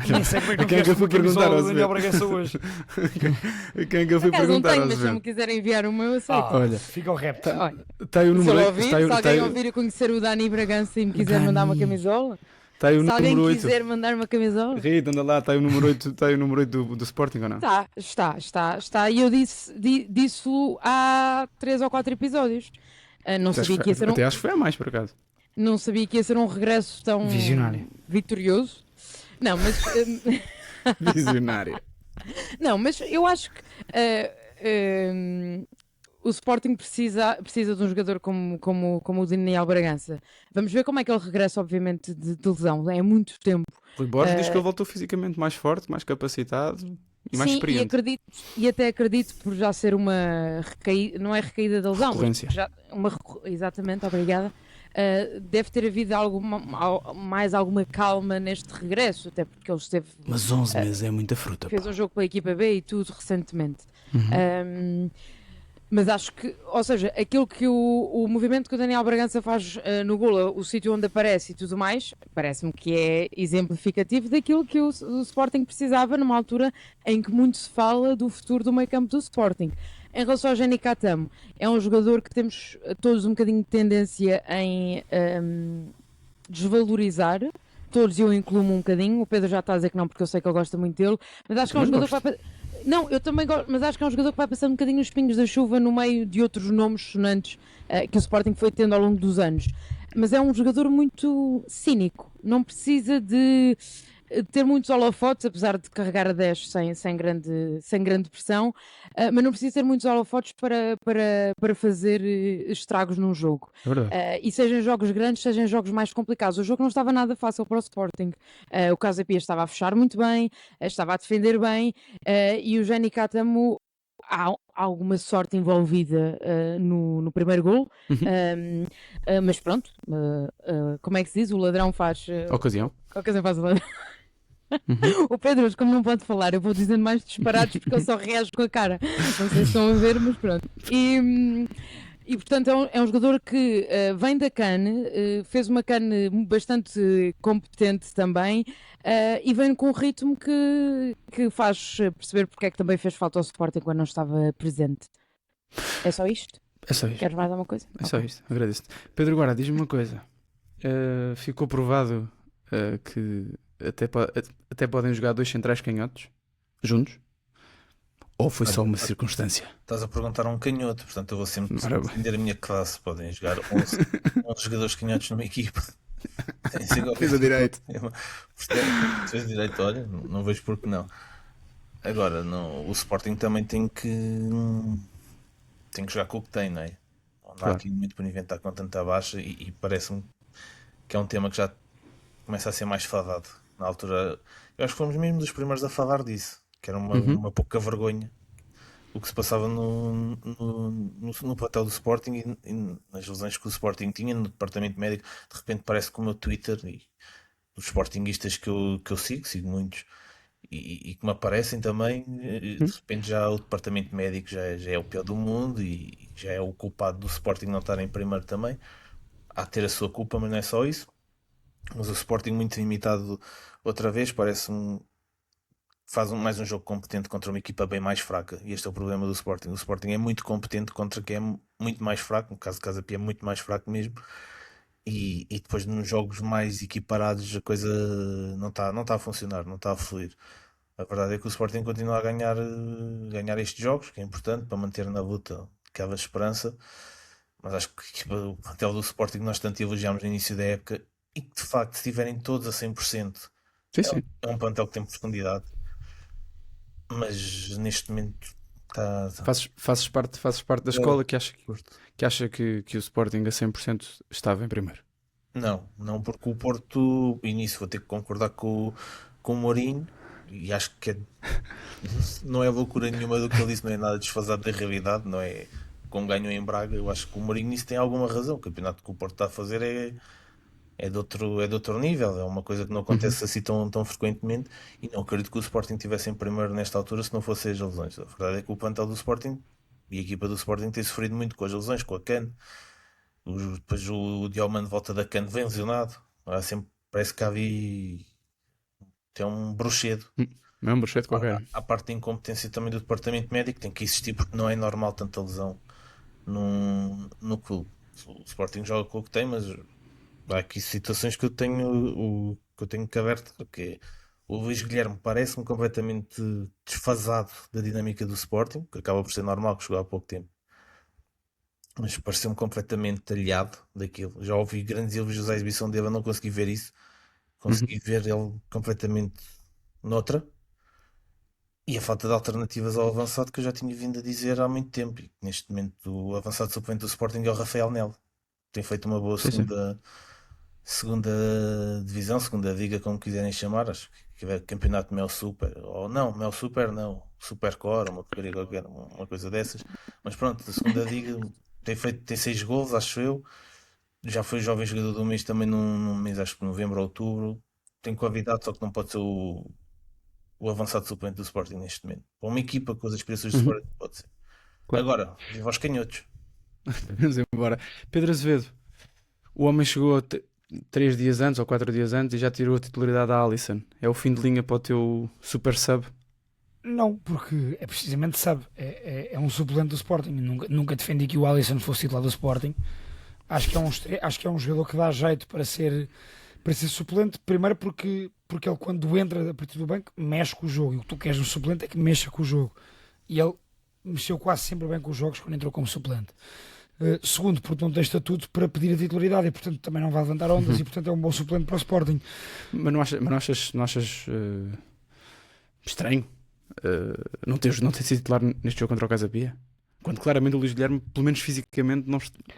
Nem sei como é que Quem é que eu fui perguntar o Daniel Bragança hoje. Quem é que eu fui Por acaso não perguntar? tenho, mas se me quiserem enviar o meu, eu aceito. Olha, Fica o rap. Olha, está aí o se, número eu 8. ouvir, se alguém ouvir a conhecer o Dani Bragança e me quiser mandar uma camisola, Está aí o se alguém número 8. quiser mandar uma camisola, Rita, anda lá, está aí o número 8, do Sporting ou não? está. E eu disse-o há 3 ou 4 episódios. Não sabia que ia ser Até acho que foi a mais, por acaso. Não sabia que ia ser um regresso tão Visionário. Vitorioso. Não, mas Visionária. não, mas eu acho que o Sporting precisa de um jogador como o Daniel Bragança. Vamos ver como é que ele regressa, obviamente, de lesão. É muito tempo. Rui Borges diz que ele voltou fisicamente mais forte, mais capacitado e mais experiente. E até acredito por já ser uma recaída, não é recaída da lesão, Recorrência. Exatamente, obrigada. Deve ter havido mais alguma calma neste regresso, até porque ele esteve. Mas 11 meses é muita fruta. Fez um jogo pela equipa B e tudo recentemente. Mas acho que, ou seja, aquilo que o movimento que o Daniel Bragança faz no golo, o sítio onde aparece e tudo mais, parece-me que é exemplificativo daquilo que o Sporting precisava numa altura em que muito se fala do futuro do meio campo do Sporting. Em relação ao Jenny Catamo, é um jogador que temos todos um bocadinho de tendência em desvalorizar. Todos eu incluo-me um bocadinho. O Pedro já está a dizer que não, porque eu sei que ele gosta muito dele. Mas acho que é um jogador que vai... Não, eu também gosto, mas acho que é um jogador que vai passando um bocadinho os pingos da chuva no meio de outros nomes sonantes que o Sporting foi tendo ao longo dos anos. Mas é um jogador muito cínico. Não precisa de ter muitos holofotes, apesar de carregar a 10 sem grande pressão, mas não precisa ter muitos holofotes para fazer estragos num jogo. É verdade. E sejam jogos grandes, sejam jogos mais complicados. O jogo não estava nada fácil para o Sporting. O Casa Pia estava a fechar muito bem, estava a defender bem, e o Jenny Catamo, há alguma sorte envolvida no primeiro gol, mas pronto, como é que se diz? O ladrão faz... Ocasião. Ocasião faz o ladrão. O Pedro, hoje, como não pode falar, eu vou dizendo mais disparados porque ele só reage com a cara. Não sei se estão a ver, mas pronto. E portanto é um jogador que vem da CAN, fez uma CAN bastante competente também, e vem com um ritmo que faz perceber porque é que também fez falta ao Sporting quando não estava presente. É só isto? É só isto. Queres mais alguma coisa? É só isto, agradeço-te. Pedro, agora diz-me uma coisa. Ficou provado que até podem jogar 2 centrais canhotos juntos? Ou foi só uma circunstância? Estás a perguntar a um canhoto, portanto eu vou sempre defender a minha classe. Podem jogar 11 jogadores canhotos numa equipa. Fiz a direito. Portanto, fez direito, olha, não vejo por que não. Agora, o Sporting também tem que jogar com o que tem, não é? Não dá aqui muito para inventar com tanta baixa e parece-me que é um tema que já começa a ser mais falado. Na altura, eu acho que fomos mesmo dos primeiros a falar disso. Que era uma pouca vergonha o que se passava no plantel do Sporting e nas lesões que o Sporting tinha no departamento médico. De repente parece que o meu Twitter e os sportinguistas que eu sigo muitos e que me aparecem também, de repente já o departamento médico já é o pior do mundo e já é o culpado do Sporting não estar em primeiro também. Há de ter a sua culpa, mas não é só isso. Mas o Sporting muito limitado outra vez, faz mais um jogo competente contra uma equipa bem mais fraca, e este é o problema do Sporting. O Sporting é muito competente contra quem é muito mais fraco, no caso do Casa Pia é muito mais fraco mesmo, e depois nos jogos mais equiparados a coisa não está a funcionar, não está a fluir. A verdade é que o Sporting continua a ganhar estes jogos, que é importante para manter na luta aquela esperança, mas acho que o plantel do Sporting nós tanto elogiámos no início da época, e que de facto se estiverem todos a 100%, sim. É um plantel que tem profundidade. Mas neste momento está. Fazes parte da escola que acha que o Sporting a 100% estava em primeiro. Não, porque o Porto, e nisso vou ter que concordar com o Mourinho, e acho que não é loucura nenhuma do que ele disse, não é nada desfasado da realidade, não é como ganhou em Braga. Eu acho que o Mourinho nisso tem alguma razão. O campeonato que o Porto está a fazer é de outro nível, é uma coisa que não acontece assim tão frequentemente, e não acredito que o Sporting tivesse em primeiro nesta altura se não fossem as lesões. A verdade é que o plantel do Sporting e a equipa do Sporting tem sofrido muito com as lesões, com a CAN. Depois o Diomande volta da CAN, vem lesionado. Parece que tem um bruxedo. Não é um bruxedo qualquer. A parte da incompetência também do departamento médico tem que existir, porque não é normal tanta lesão no clube. O Sporting joga com o que tem, mas há aqui situações que eu tenho que alertar, porque o Luís Guilherme parece-me completamente desfasado da dinâmica do Sporting, que acaba por ser normal, que jogou há pouco tempo, mas pareceu-me completamente talhado daquilo. Já ouvi grandes elogios à exibição dele, eu não consegui ver isso, consegui ver ele completamente noutra, e a falta de alternativas ao avançado que eu já tinha vindo a dizer há muito tempo, e neste momento o avançado suplente do Sporting é o Rafael Nel, tem feito uma boa segunda divisão, segunda liga, como quiserem chamar. Acho que é campeonato Mel Super, ou não, Mel Super não, Supercore, uma porcaria qualquer, uma coisa dessas. Mas pronto, a segunda liga tem 6 golos, acho eu. Já foi jovem jogador do mês também num mês, acho que novembro ou outubro. Tem qualidade, só que não pode ser o avançado suplente do Sporting neste momento. Para uma equipa com as aspirações do Sporting, pode ser. Claro. Agora, viva aos canhotos. Vamos embora. Pedro Azevedo, o homem chegou 3 dias antes ou 4 dias antes e já tirou a titularidade à Alisson. É o fim de linha para o teu super sub? Não, porque é precisamente sub. É um suplente do Sporting. Nunca defendi que o Alisson fosse titular do Sporting. Acho que é um jogador que dá jeito para ser suplente. Primeiro porque ele, quando entra a partir do banco, mexe com o jogo. E o que tu queres no suplente é que mexa com o jogo. E ele mexeu quase sempre bem com os jogos quando entrou como suplente. Segundo, porque não tem estatuto para pedir a titularidade e, portanto, também não vai levantar ondas e, portanto, é um bom suplente para o Sporting. Mas não achas estranho não ter sido titular neste jogo contra o Casa Pia? Quando claramente o Luís Guilherme, pelo menos fisicamente,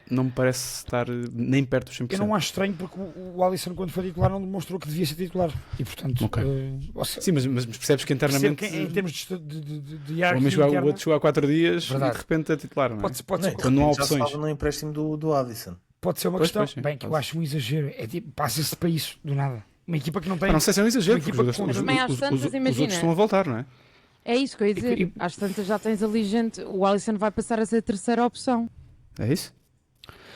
não me parece estar nem perto dos 100%. Eu não acho estranho porque o Alisson, quando foi titular, não demonstrou que devia ser titular. E, portanto, sim, mas percebes que internamente. Em termos de o homem interna, o outro chegou há 4 dias e de repente é titular, não é? Pode ser, quando não há já opções. estava no empréstimo do Alisson. Pode ser uma Pois, questão. pois, Bem, que eu acho um exagero. É tipo, passa-se para isso, do nada. Uma equipa que não tem. Não sei se é um exagero, uma porque equipa os que Também às tantas, outros imagina. estão a voltar, não é? É isso que eu ia dizer. Às tantas já tens ali gente. O Alisson vai passar a ser a terceira opção. É isso?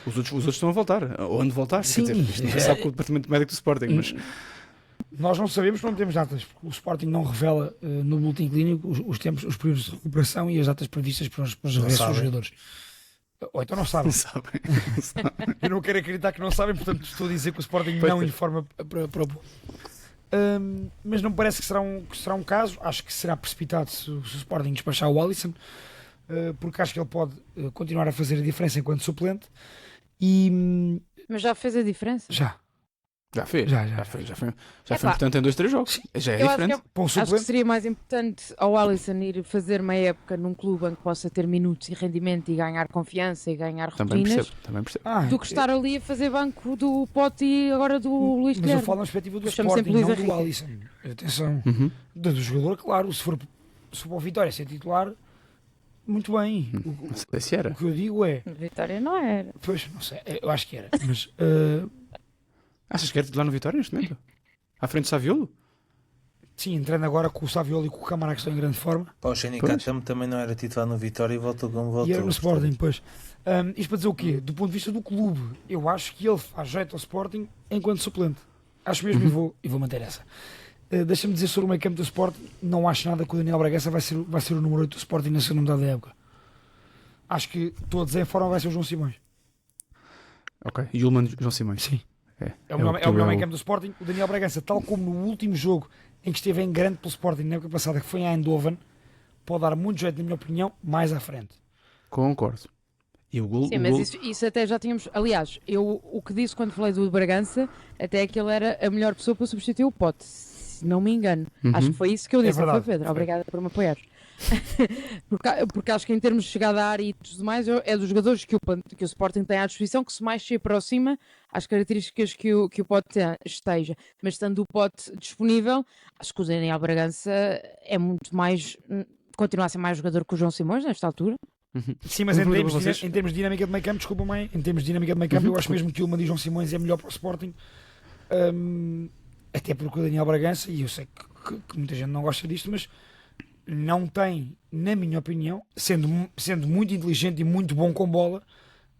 Os outros estão a voltar, ou onde voltar. Sim, quer dizer, isto não se sabe com o departamento médico do Sporting, mas Nós não sabemos, não temos datas, porque o Sporting não revela no boletim clínico os tempos, os períodos de recuperação e as datas previstas para os regressos dos jogadores. Ou então não sabem. não sabem. Eu não quero acreditar que não sabem, portanto estou a dizer que o Sporting Pois não é. informa para o povo. Mas não me parece que será um caso. Acho que será precipitado se o Sporting despachar o Alisson, porque acho que ele pode continuar a fazer a diferença enquanto suplente. E Mas já fez a diferença. já fez. Já foi Epá. importante em 2-3 jogos. Já é Eu acho diferente. para um acho que suplente. seria mais importante ao Alisson ir fazer uma época num clube em que possa ter minutos e rendimento e ganhar confiança e ganhar Também rotinas percebo. do que estar ali a fazer banco do Pote e agora do Luís Mas eu Guilherme. falo na perspectiva do Eu chamo Sporting, sempre não Luís do Henrique. Alisson. Atenção. Uhum. Do jogador, claro, se for para o Vitória ser titular, muito bem. Não sei se era. O que eu digo é, Vitória não era. pois, não sei, eu acho que era, mas Achas que era titular no Vitória neste momento? À frente do Saviolo? sim, entrando agora com o Saviolo e com o Camara que estão em grande forma, Pá, o Xenicatamo também não era titular no Vitória e voltou como voltou. e era no portanto. Sporting, pois. Isto para dizer o quê? Do ponto de vista do clube, eu acho que ele faz jeito ao Sporting enquanto suplente. Acho mesmo e vou manter essa. Deixa-me dizer sobre o meio campo do Sporting, não acho nada que o Daniel Bragança vai ser o número 8 do Sporting na segunda metade da época. Acho que todos em forma vai ser o João Simões. Ok. Yulman João Simões. Sim. É o que melhor eu- meio campo do Sporting. O Daniel Bragança, tal como no último jogo em que esteve em grande pelo Sporting na época passada, que foi em Eindhoven, pode dar muito jeito, na minha opinião, mais à frente. Concordo. E o gol. Sim, mas isso até já tínhamos. Aliás, eu o que disse quando falei do Bragança, até é que ele era a melhor pessoa para substituir o Pote, se não me engano. Acho que foi isso que eu disse, não foi, verdade. Pedro? Obrigada por me apoiares. porque acho que em termos de chegada à área e tudo mais, é dos jogadores que o Sporting tem à disposição que se mais se aproxima às características que o Pote esteja. Mas estando o Pote disponível, acho que o Daniel Bragança é muito mais. Continua a ser mais jogador que o João Simões nesta altura. Sim, mas em Pergunta termos, para vocês. em termos de dinâmica de meio campo, desculpa-me, em termos de dinâmica de meio campo, eu acho mesmo que o Ilman e João Simões é melhor para o Sporting. Até porque o Daniel Bragança, e eu sei que muita gente não gosta disto, mas não tem, na minha opinião, sendo muito inteligente e muito bom com bola,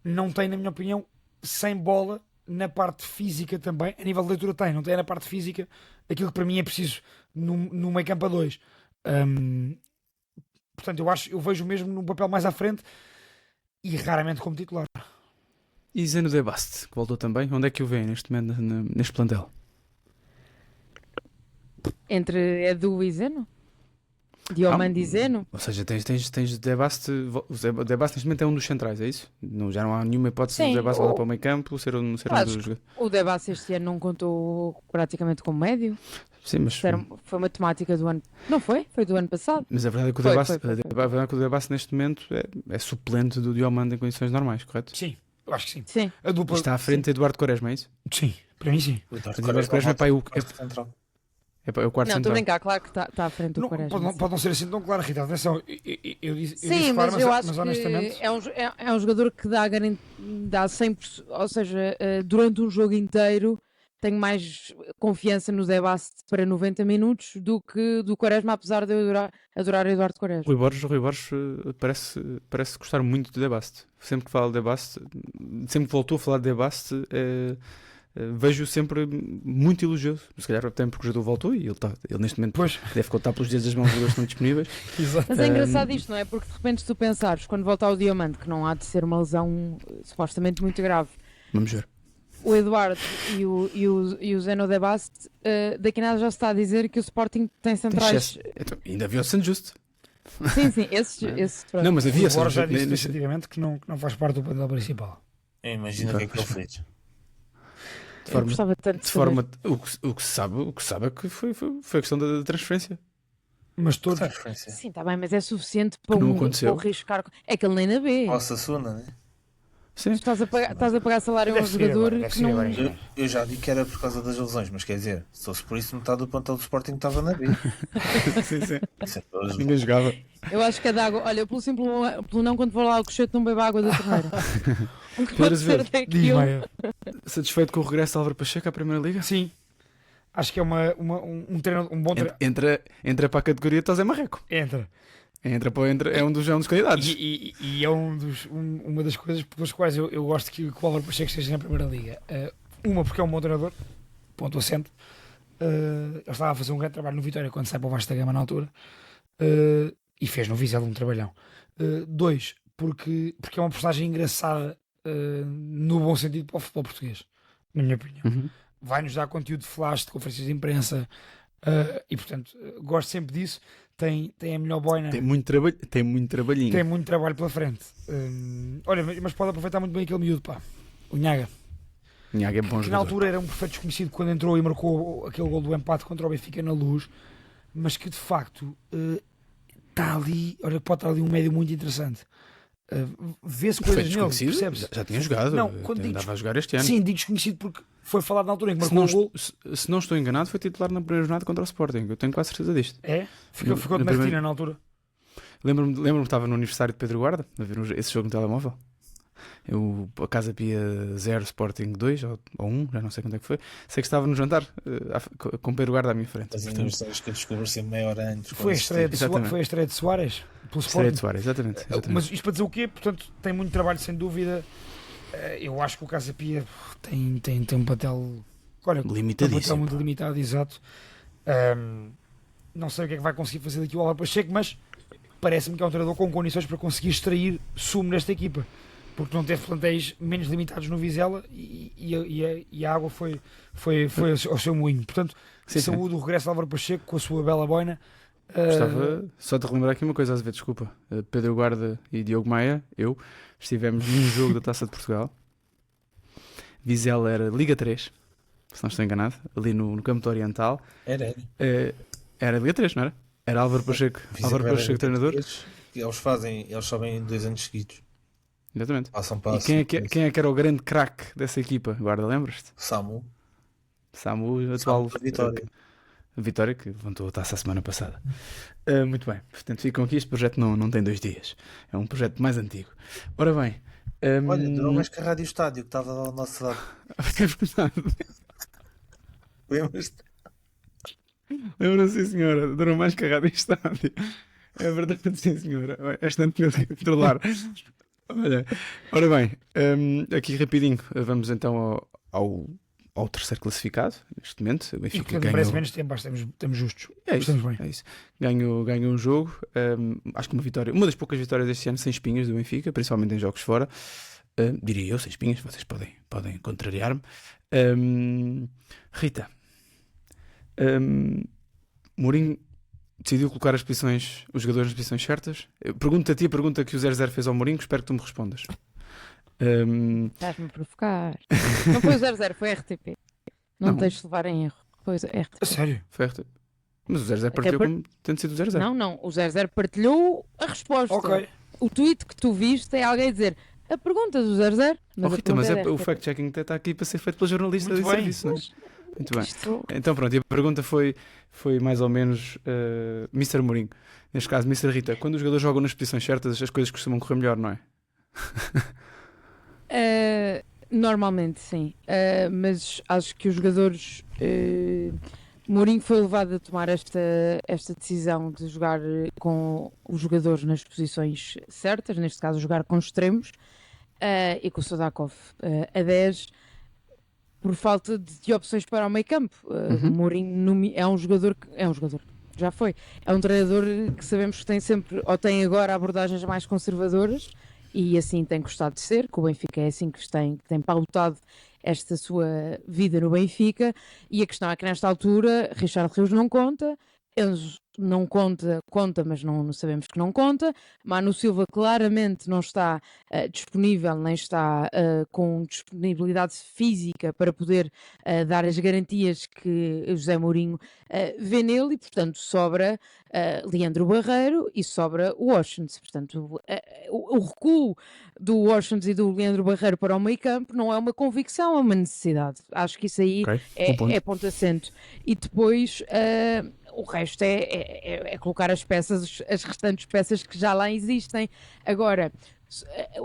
não tem, na minha opinião, sem bola, na parte física também, a nível de leitura tem, não tem na parte física aquilo que para mim é preciso no meio campo a dois. Portanto, eu vejo mesmo num papel mais à frente e raramente como titular. E Zeno de Bast, que voltou também. Onde é que o vê neste momento neste plantel? Entre Edu e Zeno? Diomande e Zeno? Ou seja, tens de Bast. O De Bast neste momento é um dos centrais, é isso? Já não há nenhuma hipótese Sim, de De Bast ou- voltar para o meio campo, ser um dos Acho jogadores. O Debassi este ano não contou praticamente como médio. Sim, mas. Isso foi uma temática do ano. Não foi? Foi do ano passado. Mas a verdade é que o Foi, De Bast, foi. a verdade é que o De Bast neste momento é suplente do Diomande em condições normais, correto? Sim, eu acho que sim. Sim. A dupla. Está à frente de Eduardo Quaresma, é isso? Sim, para mim sim. O Eduardo Eduardo Quaresma é para aí o quarto Não, estou a central. brincar, claro que está à frente do Não, Quaresma. pode não ser assim tão claro, Rita. Atenção, eu disse Sim, claro, mas eu acho mas honestamente. que é um jogador que dá 100%, ou seja, durante um jogo inteiro tenho mais confiança no Debassi para 90 minutos do que do Quaresma, apesar de eu adorar Eduardo Quaresma. Rui Borges parece gostar muito de De Bast. Sempre que fala de De Bast, sempre que voltou a falar de De Bast, vejo sempre muito elogioso. Se calhar até porque o jogador voltou e ele neste momento Pois. deve contar pelos dedos das mãos os jogadores que estão disponíveis. Exato. Mas é engraçado isto, não é? Porque de repente, se tu pensares, quando voltar o Diamante, que não há de ser uma lesão supostamente muito grave, Vamos ver. o Eduardo e o Zeno De Bast, daqui a nada já se está a dizer que o Sporting tem centrais. Então, ainda havia o Santo Justo. Sim, esses pronto. Não, mas havia O Borja já disse nesse- definitivamente que não faz parte do plantel principal. Imagina o que é que ele fez. de Eu forma, gostava tanto de forma o que se sabe é que foi a questão da transferência. Mas todos. Transferência. Sim, está bem, mas é suficiente para não um aconteceu. para arriscar. É que ele nem na B. Nossa Suna, né? Sim. Estás a pagar salário a um Deve ser jogador agora, deve que ser não. agora. Eu já vi que era por causa das lesões, mas quer dizer, se fosse por isso, metade do plantel do Sporting estava na B. sim. Isso é todos- Ninguém jogava. Eu acho que é de água. Olha, pelo não, quando vou lá ao cochete, não bebo água da torneira. O que Pedro pode ser Azevedo, Diz, daquilo? Maia. Satisfeito com o regresso de Álvaro Pacheco à Primeira Liga? Sim. Acho que é um bom treinador. Entra para a categoria de José Marreco. Entra. É um dos candidatos. E é uma das coisas pelas quais eu gosto que o Álvaro Pacheco esteja na Primeira Liga. Uma, porque é um bom treinador, ponto assente. Ele estava a fazer um grande trabalho no Vitória quando sai para o Vasco da Gama na altura. E fez no Vizela um trabalhão. Dois, porque é uma personagem engraçada no bom sentido para o futebol português, na minha opinião. Uhum. Vai-nos dar conteúdo de flash, de conferências de imprensa, e portanto gosto sempre disso. Tem a melhor boina, Tem muito trabalhinho. tem muito trabalho pela frente. Olha, mas pode aproveitar muito bem aquele miúdo, pá. O Nhaga, Nhaga é bom que na jogador. altura era um perfeito desconhecido quando entrou e marcou aquele gol do empate contra o Benfica na Luz, mas que de facto está ali, olha, pode estar ali um médio muito interessante. Vê-se Foi coisas nele, desconhecido, percebes? já tinha jogado. Não, quando digo Andava a jogar este ano. Sim, digo desconhecido porque foi falado na altura em que Se marcou não, o gol. se não estou enganado, foi titular na primeira jornada contra o Sporting. Eu tenho quase certeza disto. É? Ficou de na Martina primeira- na altura. Lembro-me que estava no aniversário de Pedro Guarda a ver esse jogo no telemóvel. A Casa Pia 0, Sporting 2 ou 1, já não sei quando é que foi. Sei que estava no jantar com Pedro Guarda à minha frente. As Portanto, aniversários que eu descobri sempre meia hora antes. Foi a estreia de, Exatamente. foi a estreia de Soares pelo Estreia Sporting. de Soares, exatamente. Mas isto para dizer o quê? Portanto, tem muito trabalho, sem dúvida. Eu acho que o Casa Pia tem um papel. Olha, Limitadíssimo, um papel muito pá. limitado, exato. Não sei o que é que vai conseguir fazer daqui o Álvaro Pacheco, mas parece-me que é um treinador com condições para conseguir extrair sumo nesta equipa. Porque não teve plantéis menos limitados no Vizela e a água foi ao seu moinho. Portanto, Sim, sim. saúde o regresso de Álvaro Pacheco com a sua bela boina. Gostava só de relembrar aqui uma coisa, Azevedo, desculpa. Pedro Guarda e Diogo Maia, estivemos num jogo da Taça de Portugal. Vizela era Liga 3, se não estou enganado, ali no campo do Oriental. Era. Era Liga 3, não era? Era Álvaro Pacheco, treinador. Eles sobem 2 anos seguidos. Exatamente. Passam para E quem é que era o grande craque dessa equipa? Guarda, lembras-te? Samu. Samu, atual da Vitória. Vitória, que levantou a taça a semana passada. Muito bem, portanto ficam aqui. Este projeto não tem 2 dias, é um projeto mais antigo. Ora bem, Olha, durou mais que a Rádio Estádio que estava ao nosso lado. é verdade. Lembras-te? Lembra-se, sim, senhora, durou mais que a Rádio Estádio. É verdade, sim, senhora. Esta não tinha que controlar. Olha, ora bem, aqui rapidinho, vamos então ao terceiro classificado, neste momento. O E Benfica que ganhou. merece menos tempo, estamos justos. É isso, Estamos bem. é isso. Ganhou um jogo, acho que uma das poucas vitórias deste ano sem espinhas do Benfica, principalmente em jogos fora. Diria eu, sem espinhas, vocês podem contrariar-me. Rita, Mourinho decidiu colocar os jogadores nas posições certas. Pergunto a ti a pergunta que o 0-0 fez ao Mourinho, espero que tu me respondas. Estás-me a provocar. Não foi o 0-0, foi RTP. Não Não. te deixes levar em erro. Foi o A RTP. sério? Foi RT. Mas o 0-0 partiu como tendo sido o 0-0. Não, o 0-0 partilhou a resposta. Ok. O tweet que tu viste é alguém dizer a pergunta do 0-0. Oh, Rita, mas é o fact-checking está aqui para ser feito pela jornalista Muito de bem. serviço, não é? Muito bem. Isto... Então pronto, e a pergunta foi mais ou menos Mr. Mourinho. Neste caso, Mr. Rita, quando os jogadores jogam nas posições certas, as coisas costumam correr melhor, não é? Normalmente sim, mas acho que os jogadores Mourinho foi levado a tomar esta decisão de jogar com os jogadores nas posições certas, neste caso jogar com extremos e com o Sodakov a 10 por falta de opções para o meio campo. Mourinho é um jogador, já foi, é um treinador que sabemos que tem sempre, ou tem agora abordagens mais conservadoras, e assim tem gostado de ser, que o Benfica é assim que tem pautado esta sua vida no Benfica, e a questão é que nesta altura Richard Rios não conta, Enzo não conta, mas não sabemos que não conta. Manu Silva claramente não está disponível, nem está com disponibilidade física para poder dar as garantias que José Mourinho vê nele e, portanto, sobra Leandro Barreiro e sobra o Washington. Portanto, o recuo do Washington e do Leandro Barreiro para o meio campo não é uma convicção, é uma necessidade. Acho que isso aí é ponto assento. E depois o resto é colocar as restantes peças que já lá existem. Agora,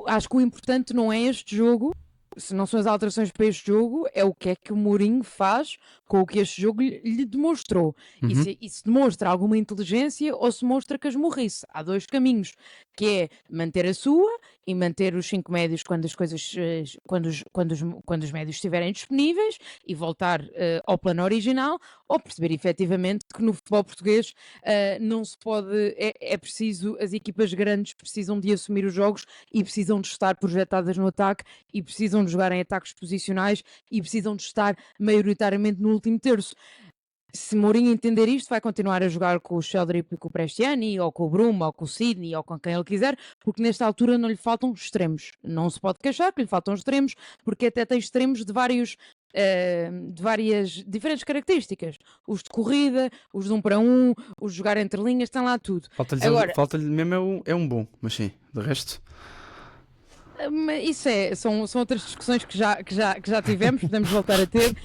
acho que o importante não é este jogo, se não são as alterações para este jogo, é o que é que o Mourinho faz com o que este jogo lhe demonstrou. E se demonstra alguma inteligência ou se mostra casmurrice. Há dois caminhos, que é manter a sua e manter os 5 médios quando as coisas, quando os médios estiverem disponíveis e voltar ao plano original, ou perceber efetivamente que no futebol português não se pode, é preciso, as equipas grandes precisam de assumir os jogos e precisam de estar projetadas no ataque e precisam de jogar em ataques posicionais e precisam de estar maioritariamente no último terço. Se Mourinho entender isto, vai continuar a jogar com o Sheldrip e com o Prestiani, ou com o Bruma, ou com o Sidney, ou com quem ele quiser, porque nesta altura não lhe faltam extremos. Não se pode queixar que lhe faltam extremos, porque até tem extremos de várias diferentes características. Os de corrida, os de 1 para 1, os de jogar entre linhas, tem lá tudo. Falta-lhe mesmo é um bom, mas sim, de resto... Isso são outras discussões que já tivemos, podemos voltar a ter,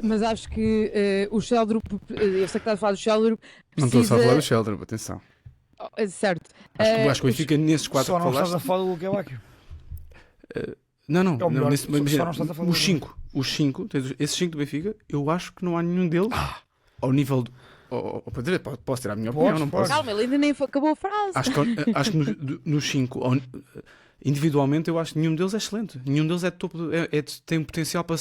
mas acho que o Sheldrup, eu sei que está a falar do Sheldrup, não estou só a falar do Sheldrup, atenção. Certo. Acho que o Benfica nesses 4 só que não falaste... estás a falar do Luque Bacchio. Não, Os 5, esses 5 do Benfica, eu acho que não há nenhum deles ao nível do... Posso ter a minha opinião, não posso? Calma, ele ainda nem acabou a frase. Acho que nos 5, individualmente, eu acho que nenhum deles é excelente. Nenhum deles é de topo, tem potencial para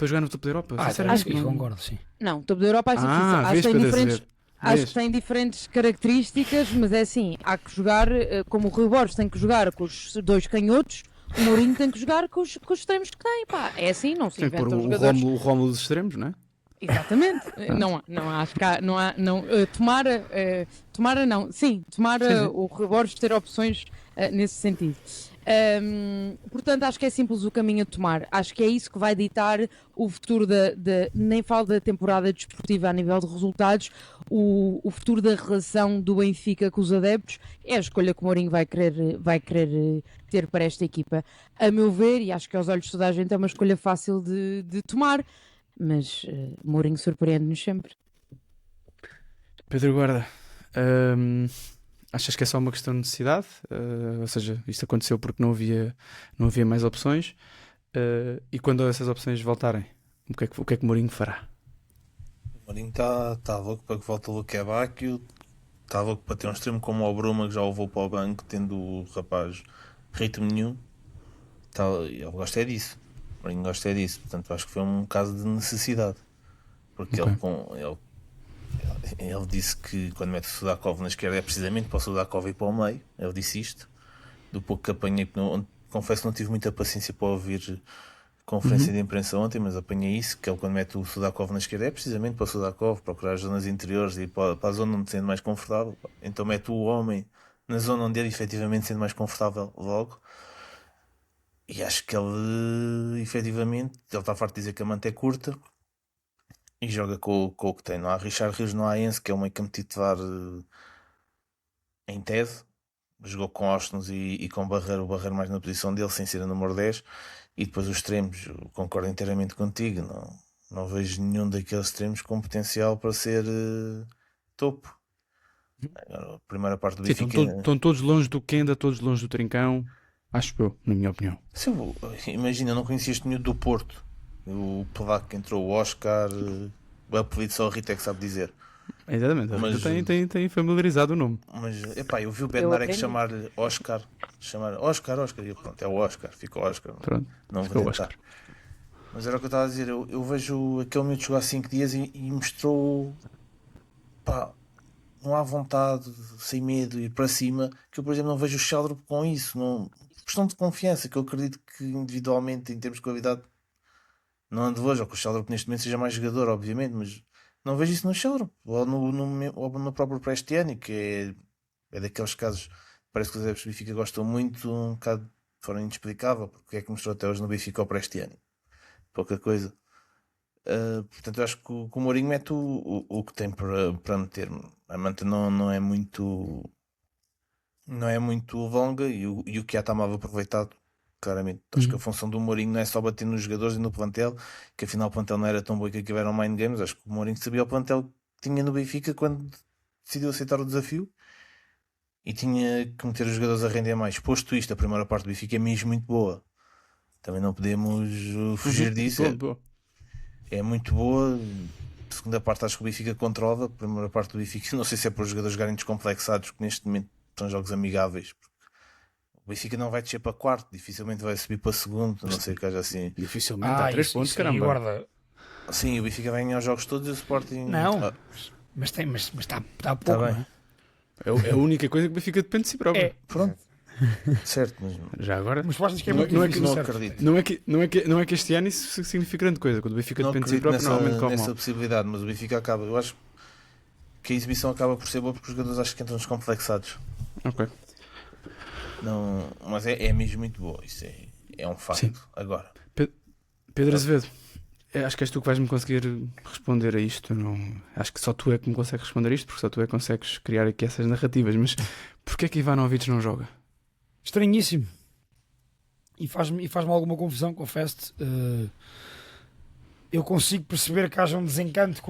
jogar no topo da Europa. Acho que concordo, sim. Não, topo da Europa acho que tem diferentes. Acho que tem diferentes características, mas é assim, há que jogar, como o Rui Borges tem que jogar com os 2 canhotos, o Mourinho tem que jogar com os extremos que tem, pá. É assim, não se inventa os jogadores. O Rómulo dos extremos, não é? Exatamente. Não acho que tomara não. Sim, tomara o Rui Borges ter opções nesse sentido. Portanto, acho que é simples o caminho a tomar. Acho que é isso que vai ditar o futuro nem falo da temporada desportiva a nível de resultados, o futuro da relação do Benfica com os adeptos é a escolha que o Mourinho vai querer ter para esta equipa. A meu ver, e acho que aos olhos de toda a gente é uma escolha fácil de tomar, mas Mourinho surpreende-nos sempre. Pedro Guarda, achas que é só uma questão de necessidade? Ou seja, isto aconteceu porque não havia mais opções, e quando essas opções voltarem, o que é que Mourinho fará? O Mourinho está louco para que volte o Luque Bacchio, está louco para ter um extremo como o Bruma, que já o levou para o banco, tendo o rapaz ritmo nenhum. Ele gosta é disso. O Mourinho gosta é disso. Portanto, acho que foi um caso de necessidade. Porque ele disse que quando mete o Sudakov na esquerda é precisamente para o Sudakov ir para o meio. Ele disse isto. Do pouco que apanhei, confesso que não tive muita paciência para ouvir conferência de imprensa ontem, mas apanhei isso, que ele quando mete o Sudakov na esquerda é precisamente para o Sudakov procurar as zonas interiores e ir para a zona onde se sente mais confortável. Então mete o homem na zona onde ele efetivamente se sente mais confortável logo. E acho que ele efetivamente, ele está farto de dizer que a manta é curta e joga com o que tem. Não há Richard Rios, não há Enzo, que é um meio campo titular em tese. Jogou com Austin e com o Barreiro mais na posição dele, sem ser a número 10. E depois os extremos, concordo inteiramente contigo. Não vejo nenhum daqueles extremos com potencial para ser topo. Agora, a primeira parte do Benfica... Estão todos longe do Kenda, todos longe do Trincão. Acho eu, na minha opinião. Imagina, eu não conhecia este miúdo do Porto. O Pedaco que entrou, o Oscar, o apelido só a Rita é que sabe dizer. Exatamente, a Rita tem familiarizado o nome. Mas, eu vi o Bednarek chamar-lhe Oscar. Oscar, e eu, pronto, é o Oscar, ficou Oscar. Pronto, não vou tentar. Mas era o que eu estava a dizer, eu vejo aquele miúdo jogar há 5 dias e mostrou, não há vontade, sem medo, ir para cima, que eu, por exemplo, não vejo o Sheldrup com isso. Não, questão de confiança, que eu acredito que individualmente, em termos de qualidade, não ando hoje, ou que o Sheldrup neste momento seja mais jogador, obviamente, mas Não vejo isso no Choro, ou no próprio Prestiani, que é daqueles casos, parece que os adeptos do Benfica gostam muito, um bocado de forma inexplicável, porque é que mostrou até hoje no Benfica o Prestiani. Pouca coisa. Portanto, eu acho que o Mourinho mete o que tem para meter. A manta não é muito longa e o que já está mal aproveitado, claramente. Acho que a função do Mourinho não é só bater nos jogadores e no plantel, que afinal o plantel não era tão bom que aquilo era um mind games. Acho que o Mourinho sabia o plantel que tinha no Benfica quando decidiu aceitar o desafio e tinha que meter os jogadores a render mais. Posto isto, a primeira parte do Benfica é mesmo muito boa. Também não podemos fugir disso. Boa. É muito boa. A segunda parte acho que o Benfica controla. A primeira parte do Benfica, não sei se é para os jogadores jogarem descomplexados, que neste momento são jogos amigáveis. O Benfica não vai descer para quarto, dificilmente vai subir para segundo, a não sei que haja assim. Dificilmente há 3 pontos, caramba. Guarda. Sim, o Benfica vai ganhar os jogos todos e o Sporting. Não, mas está pouco. Tá bem. Não é? É a única coisa que o Benfica depende de si próprio. É, Pronto. Certo, mas Já agora. mas tu achas que é Não- muito não é difícil, não certo? acredito. Não é que este ano isso significa grande coisa. Quando o Benfica Não depende de si acredito próprio, normalmente corre nessa mal. possibilidade, mas o Benfica acaba. Eu acho que a exibição acaba por ser boa porque os jogadores acho que entram descomplexados. Ok. Não, mas é mesmo muito boa. Isso é um facto. Sim. Agora, Pedro Azevedo, acho que és tu que vais-me conseguir responder a isto. Não, acho que só tu é que me consegues responder isto, porque só tu é que consegues criar aqui essas narrativas. Mas porquê é que Ivanovic não joga? Estranhíssimo. E faz-me alguma confusão, confesso-te. Eu consigo perceber que haja um desencanto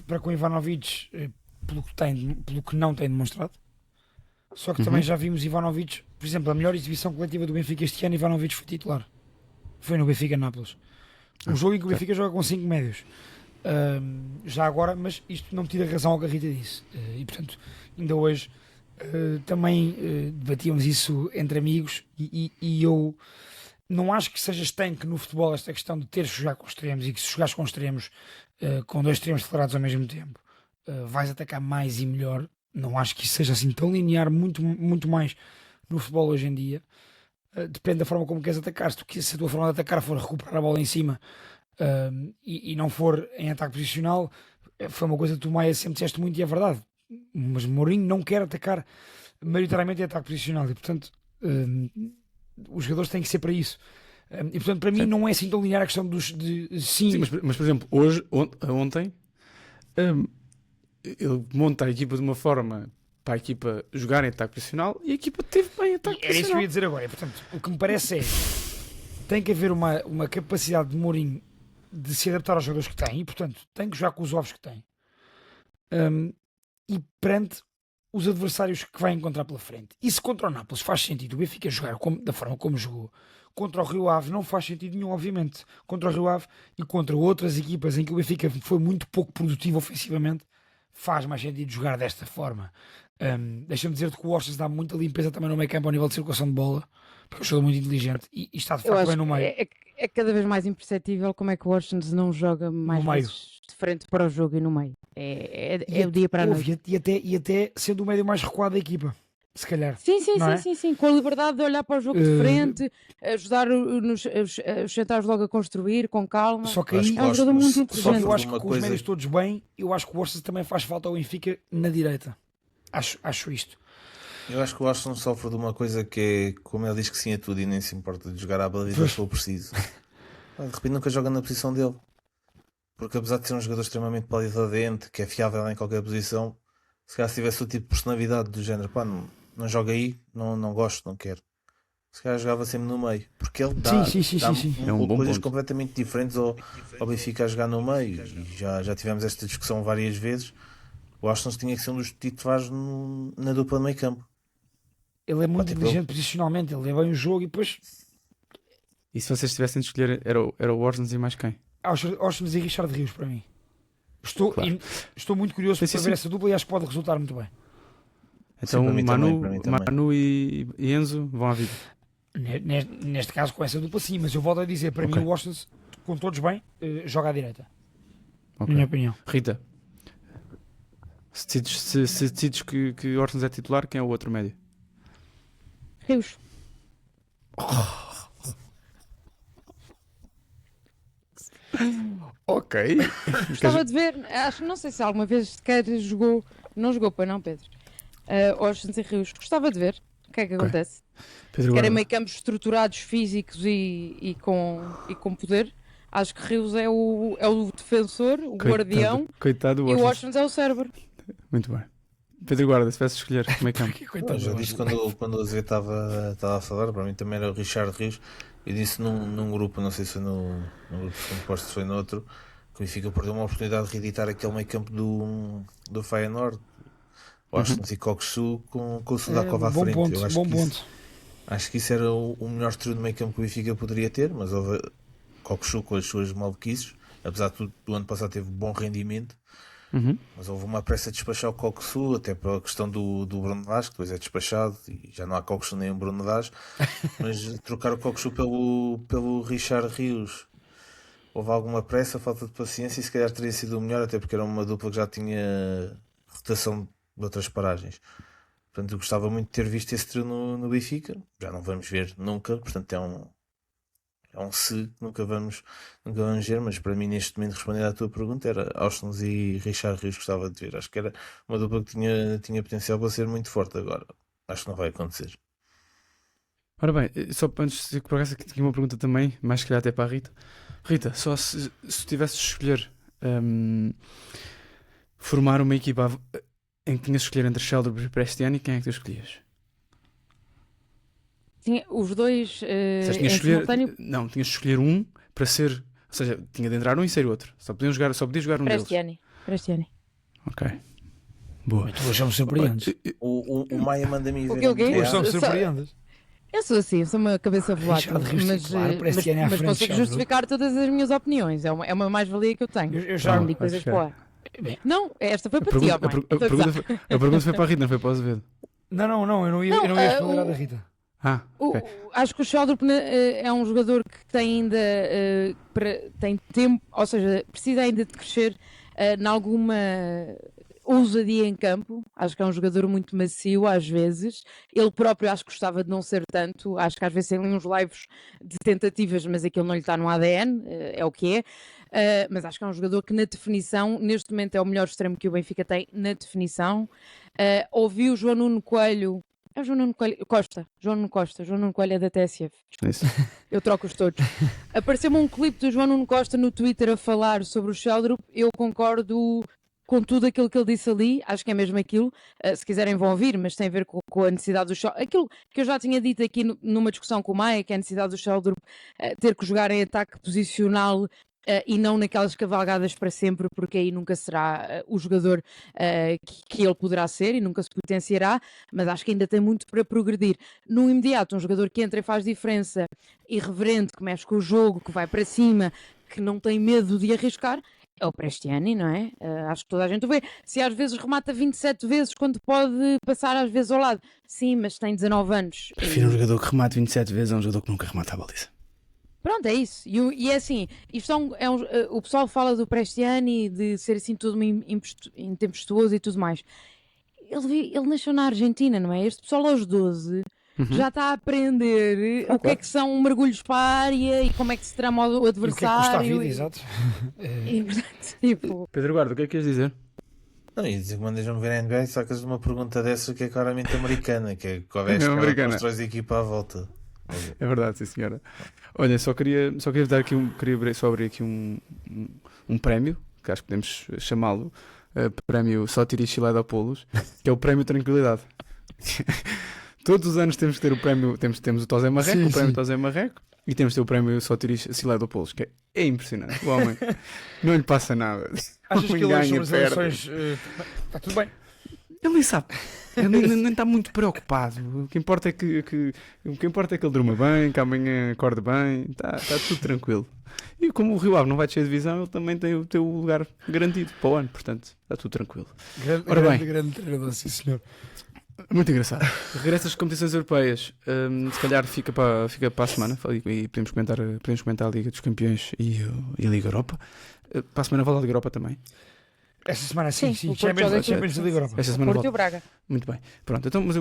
para com Ivanovic pelo que não tem demonstrado. Só que também já vimos Ivanovic, por exemplo, a melhor exibição coletiva do Benfica este ano, Ivanovic foi titular. Foi no Benfica-Nápoles. Um jogo em que o Benfica joga com 5 médios. Já agora, mas isto não tira razão ao Garrita disso. E portanto, ainda hoje também debatíamos isso entre amigos e eu não acho que seja estanque no futebol esta questão de teres de jogar com extremos e que se jogares com extremos, com 2 extremos declarados ao mesmo tempo, vais atacar mais e melhor. Não acho que isso seja assim tão linear, muito mais no futebol hoje em dia. Depende da forma como queres atacar. Se a tua forma de atacar for recuperar a bola em cima e não for em ataque posicional, foi uma coisa que tu, Maia, sempre disseste muito e é verdade. Mas Mourinho não quer atacar maioritariamente em ataque posicional e, portanto, os jogadores têm que ser para isso. E, portanto, para mim não é assim tão linear a questão Sim, mas por exemplo, ontem ele monta a equipa de uma forma para a equipa jogar em ataque profissional e a equipa teve bem em ataque era isso que eu profissional. ia dizer agora. E, portanto, o que me parece é tem que haver uma capacidade de Mourinho de se adaptar aos jogadores que tem e, portanto, tem que jogar com os ovos que tem. E perante os adversários que vai encontrar pela frente. E se contra o Nápoles faz sentido o Benfica jogar da forma como jogou, contra o Rio Ave não faz sentido nenhum, obviamente. Contra o Rio Ave e contra outras equipas em que o Benfica foi muito pouco produtivo ofensivamente, faz mais sentido jogar desta forma. Deixa-me dizer-te que o Washington dá muita limpeza também no meio campo ao nível de circulação de bola, porque é um jogador muito inteligente e está de facto bem no meio. É cada vez mais imperceptível como é que o Washington não joga mais No meio. vezes de frente para o jogo e no meio. É o dia para a noite. E até sendo o médio mais recuado da equipa, se calhar. Sim, não é? sim. Com a liberdade de olhar para o jogo de frente, ajudar os centrais logo a construir com calma. Só que Acho aí, que É um jogador muito só que inteligente. eu acho que Uma com coisa- os médios todos bem, eu acho que o Washington também faz falta ao Benfica na direita. Acho isto. eu acho que o Arsenal sofre de uma coisa que é, como ele diz que sim a tudo e nem se importa de jogar à baliza se for preciso. De repente nunca joga na posição dele. Porque apesar de ser um jogador extremamente polivalente, que é fiável em qualquer posição, se calhar se tivesse o tipo de personalidade do género, pá, não joga aí, não gosto, não quero. Se calhar jogava sempre no meio. Porque ele dá, Sim. É um bom coisas ponto. completamente diferentes ao Benfica a jogar no meio. E já tivemos esta discussão várias vezes. O Arsenal tinha que ser um dos titulares na dupla de meio campo. Ele é muito tipo, inteligente posicionalmente, ele lê bem o jogo e depois E se vocês tivessem de escolher, era o Washington e mais quem? Austin e Richard Rios para mim. Estou muito curioso Sim, para ver essa dupla e acho que pode resultar muito bem. Então para mim também. Manu e Enzo vão à vida. Neste caso com essa dupla sim, mas eu volto a dizer, para Ok. mim o Washington, com todos bem, joga à direita. Ok. Minha opinião. Rita, se decides que Washington é titular, quem é o outro médio? Rios. Ok. Ok. Gostava de ver, não sei se alguma vez sequer jogou, não jogou, pois não, Pedro? Oceans e Rios, gostava de ver o que é que acontece. Pedro Querem Guarda. meio campos estruturados, físicos e com poder. Acho que Rios é o defensor, o guardião, Coitado do e o Oceans. Oceans é o cérebro. Muito bem. Pedro Guarda, se tivesse de escolher meio campo. Eu já disse quando o Zé estava a falar, para mim também era o Richard Rios. Eu disse num grupo, não sei se foi no grupo composto, se foi no outro, que o Benfica perdeu uma oportunidade de reeditar aquele meio campo do Feyenoord, Oshens e Koksu com o Sudakov à frente. Ponto, Eu acho bom que ponto. acho que isso era o melhor trio de meio campo que o Benfica poderia ter, mas houve Koksu com as suas maluquices, apesar de tudo, do ano passado teve bom rendimento. Mas houve uma pressa de despachar o Koksu, até pela questão do Bruno Lage, que depois é despachado e já não há Koksu nem um Bruno Lage. Mas trocar o Koksu pelo Richard Rios, houve alguma pressa, falta de paciência, e se calhar teria sido o melhor, até porque era uma dupla que já tinha rotação de outras paragens. Portanto, eu gostava muito de ter visto esse trio no Benfica. Já não vamos ver nunca, portanto é um se que nunca vamos ver, mas para mim neste momento, respondendo à tua pergunta, era Oshens e Richard Rios que gostava de ver. Acho que era uma dupla que tinha potencial para ser muito forte agora. Acho que não vai acontecer. Ora bem, só antes de por acaso aqui tinha uma pergunta também, mais que calhar até para a Rita. Rita, só se tivesse de escolher formar uma equipa em que tinhas de escolher entre Sheldon e Prestiani, quem é que tu escolhias? Tinha os dois Tinhas de em escolher, simultâneo. não, tinhas de escolher um para ser, ou seja, tinha de entrar um e sair outro. Só podias jogar um deles. Prestiani. Ok. Boa. Tu hoje me surpreendes. O Maia manda-me ver. O quê? Hoje só me Só- surpreendes. Eu sou assim, sou uma cabeça volátil, Richard Rios mas, titular, Prestiani à mas frente, consigo Sheldon. justificar todas as minhas opiniões. É uma mais-valia que eu tenho. Eu já Não Ah, digo coisas acho que para o ar. Não, esta foi A para ti, ó, pergunta, mãe. a pergunta foi para a Rita, não foi para o Azevedo. Não, eu não ia responder à da Rita. Ah, ok. Acho que o Sheldon é um jogador que tem ainda tem tempo, ou seja, precisa ainda de crescer em alguma ousadia em campo. Acho que é um jogador muito macio às vezes. Ele próprio acho que gostava de não ser tanto. Acho que às vezes tem ali uns lives de tentativas, mas aquilo não lhe está no ADN, é o que é. Mas acho que é um jogador que na definição, neste momento é o melhor extremo que o Benfica tem na definição. Ouvi o João Nuno Coelho. É o João Nuno Coelho Costa. João Nuno Coelho é da TSF. Isso. Eu troco-os todos. Apareceu-me um clipe do João Nuno Costa no Twitter a falar sobre o Sheldrup. Eu concordo com tudo aquilo que ele disse ali. Acho que é mesmo aquilo. Se quiserem vão ouvir, mas tem a ver com a necessidade do Sheldrup. Aquilo que eu já tinha dito aqui numa discussão com o Maia, que é a necessidade do Sheldrup ter que jogar em ataque posicional e não naquelas cavalgadas para sempre, porque aí nunca será o jogador que ele poderá ser e nunca se potenciará, mas acho que ainda tem muito para progredir. No imediato, um jogador que entra e faz diferença, irreverente, que mexe com o jogo, que vai para cima, que não tem medo de arriscar, é o Prestiani, não é? Acho que toda a gente o vê. Se às vezes remata 27 vezes quando pode passar às vezes ao lado, sim, mas tem 19 anos. Prefiro um jogador que remate 27 vezes a um jogador que nunca remata a baliza. Pronto, é isso. E é assim, isto o pessoal fala do Prestiani, de ser assim tudo intempestuoso e tudo mais. Ele nasceu na Argentina, não é? Este pessoal aos 12 já está a aprender o que é que são mergulhos para a área e como é que se trama o E o que é que custa a adversário. vida, exato. E, portanto, tipo, Pedro Guarda, o que é que queres dizer? Não, e dizer que mandas-me ver a NBA e sacas uma pergunta dessa que é claramente americana, que é qual é a É escala que americana. constróis a equipa à volta. É verdade, sim senhora. Olha, só queria dar aqui queria só abrir aqui um prémio, que acho que podemos chamá-lo prémio Sotiris Silaidopoulos, que é o prémio Tranquilidade. Todos os anos temos que ter o prémio, temos o Tosé Marreco, o prémio Tosé Marreco, e temos de ter o prémio Sotiris Silaidopoulos, que é impressionante. O homem não lhe passa nada. Achas O que homem ele ganha, sobre as perde. eleições está tudo bem? Ele nem sabe. Ele nem está muito preocupado. O que importa é que ele durma bem, que amanhã acorde bem. Está tudo tranquilo. E como o Rio Ave não vai descer de divisão, ele também tem o teu lugar garantido para o ano. Portanto, está tudo tranquilo. Ora bem. Grande treinador, sim senhor. Muito engraçado. Regressa às competições europeias. Se calhar fica para a semana. E podemos comentar a Liga dos Campeões e a Liga Europa. Para a semana volta a Liga Europa também. Esta semana sim, Sim, o Porto Champions joga Champions aqui. League Europa. Esta semana Porto e volta. o Braga. Muito bem. Pronto, então, mas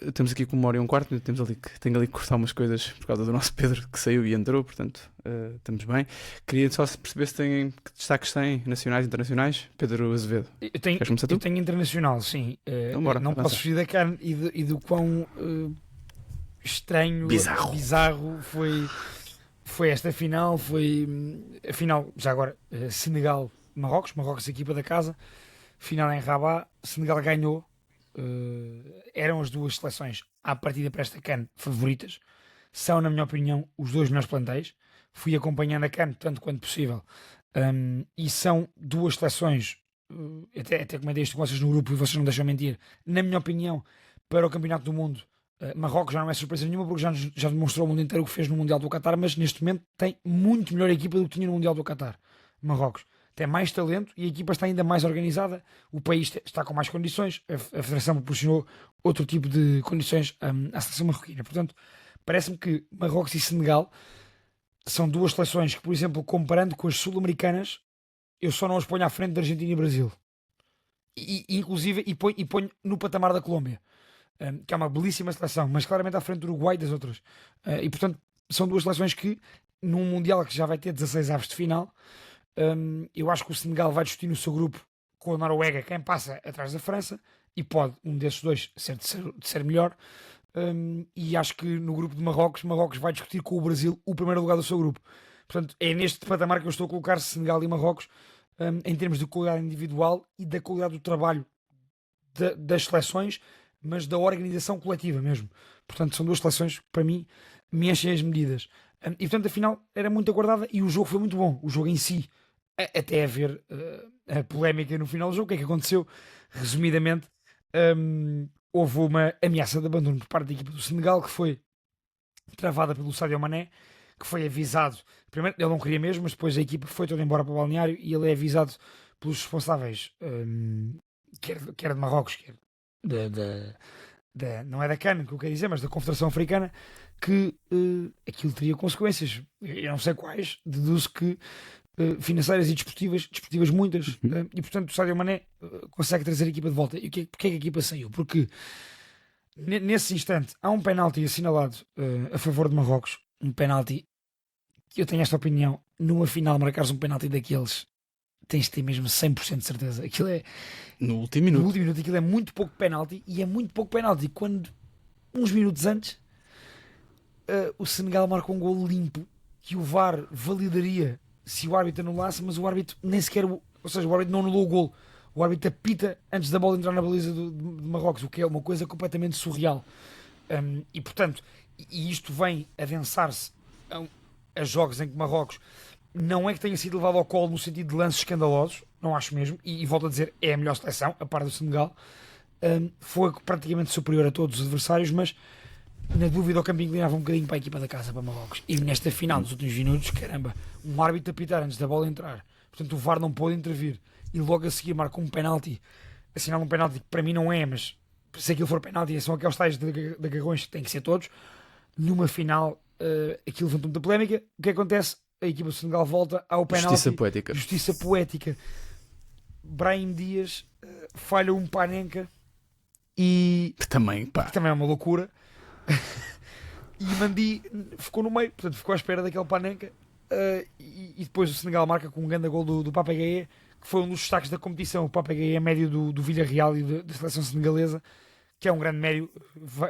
estamos aqui com 1h15, tenho ali que cortar umas coisas por causa do nosso Pedro que saiu e entrou, portanto, estamos bem. Queria só perceber se têm, que destaques têm, nacionais e internacionais. Pedro Azevedo. Queres começar tu? Eu tenho internacional, sim. Então bora, Não avança. posso fugir da carne e do quão estranho, bizarro foi esta final. Foi a final, já agora, Senegal-Marrocos, Marrocos equipa da casa, final em Rabat, Senegal ganhou. Eram as duas seleções à partida para esta CAN favoritas. São, na minha opinião, os dois melhores plantéis. Fui acompanhando a CAN tanto quanto possível, e são duas seleções, até comentei isto com vocês no grupo e vocês não deixam mentir, na minha opinião, para o Campeonato do Mundo. Marrocos já não é surpresa nenhuma, porque já demonstrou ao mundo inteiro o que fez no Mundial do Qatar, mas neste momento tem muito melhor equipa do que tinha no Mundial do Qatar. Marrocos tem mais talento e a equipa está ainda mais organizada, o país está com mais condições, a Federação proporcionou outro tipo de condições à seleção marroquina. Portanto, parece-me que Marrocos e Senegal são duas seleções que, por exemplo, comparando com as sul-americanas, eu só não as ponho à frente da Argentina e Brasil. Inclusive, ponho no patamar da Colômbia, que é uma belíssima seleção, mas claramente à frente do Uruguai e das outras. E, portanto, são duas seleções que, num Mundial que já vai ter 16 aves de final, eu acho que o Senegal vai discutir no seu grupo com a Noruega quem passa atrás da França, e pode um desses dois ser melhor. E acho que no grupo de Marrocos vai discutir com o Brasil o primeiro lugar do seu grupo. Portanto, é neste patamar que eu estou a colocar Senegal e Marrocos, em termos de qualidade individual e da qualidade do trabalho das seleções, mas da organização coletiva mesmo. Portanto, são duas seleções que para mim me enchem as medidas. E portanto, a final era muito aguardada e o jogo foi muito bom. O jogo em si, até haver a polémica no final do jogo, o que é que aconteceu? Resumidamente, houve uma ameaça de abandono por parte da equipa do Senegal, que foi travada pelo Sadio Mané, que foi avisado. Primeiro, ele não queria mesmo, mas depois a equipa foi toda embora para o balneário e ele é avisado pelos responsáveis, quer de Marrocos, quer não é da CAN, que eu quero dizer, mas da Confederação Africana, que aquilo teria consequências. Eu não sei quais, deduzo que financeiras e desportivas muitas, e portanto o Sadio Mané consegue trazer a equipa de volta. E porquê é que a equipa saiu? Porque nesse instante há um penalti assinalado a favor de Marrocos, um penalti que eu tenho esta opinião: numa final marcares um penalti daqueles, tens de ter mesmo 100% de certeza. Aquilo é no último minuto, aquilo é muito pouco penalti, e é muito pouco penalti quando uns minutos antes o Senegal marca um gol limpo que o VAR validaria se o árbitro anulasse, mas o árbitro nem sequer, ou seja, o árbitro não anulou o gol, o árbitro apita antes da bola entrar na baliza de Marrocos, o que é uma coisa completamente surreal. E portanto, isto vem adensar-se a jogos em que Marrocos não é que tenha sido levado ao colo no sentido de lances escandalosos, não acho mesmo, e volto a dizer, é a melhor seleção, a par do Senegal. Foi praticamente superior a todos os adversários, mas na dúvida o campo inclinava um bocadinho para a equipa da casa, para Marrocos. E nesta final, nos últimos minutos, caramba, um árbitro a apitar antes da bola entrar, portanto o VAR não pôde intervir, e logo a seguir marca um penalti, assinala um penalti que para mim não é, mas se aquilo for penalti, são aqueles tais de agarrões que têm que ser todos. Numa final, aquilo levantou muita polémica. O que acontece? A equipa do Senegal volta ao penalti. Justiça poética. Brahim Dias falha um Panenka e que também é uma loucura. E Mandi ficou no meio, portanto ficou à espera daquele Panenka, e depois o Senegal marca com um grande gol do Pape, que foi um dos destaques da competição. O Pape é médio do Villarreal e da seleção senegalesa, que é um grande médio.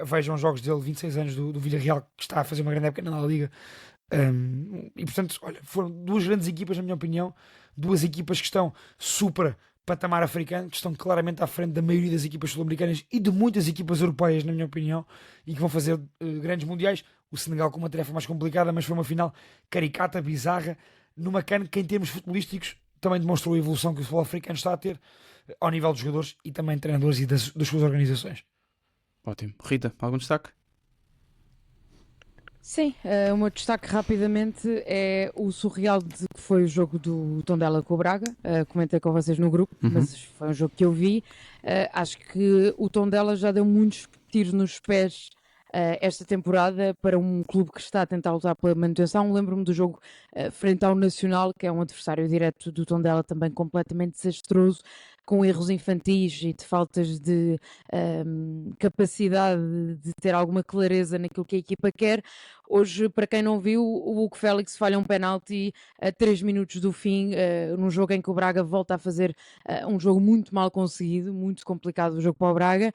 Vejam os jogos dele, 26 anos, do Villarreal, que está a fazer uma grande época na La Liga. E portanto, olha, foram duas grandes equipas, na minha opinião, duas equipas que estão super patamar africano, que estão claramente à frente da maioria das equipas sul-americanas e de muitas equipas europeias, na minha opinião, e que vão fazer grandes mundiais. O Senegal com uma tarefa mais complicada, mas foi uma final caricata, bizarra, numa CAN que em termos futebolísticos também demonstrou a evolução que o futebol africano está a ter, ao nível dos jogadores e também de treinadores e das suas organizações. Ótimo. Rita, algum destaque? Sim, o meu destaque rapidamente é o surreal de que foi o jogo do Tondela com o Braga. Comentei com vocês no grupo, mas foi um jogo que eu vi. Acho que o Tondela já deu muitos tiros nos pés esta temporada para um clube que está a tentar lutar pela manutenção. Lembro-me do jogo frente ao Nacional, que é um adversário direto do Tondela, também completamente desastroso, com erros infantis e de faltas de capacidade de ter alguma clareza naquilo que a equipa quer. Hoje, para quem não viu, o Hugo Félix falha um penalti a 3 minutos do fim, num jogo em que o Braga volta a fazer um jogo muito mal conseguido, muito complicado o jogo para o Braga.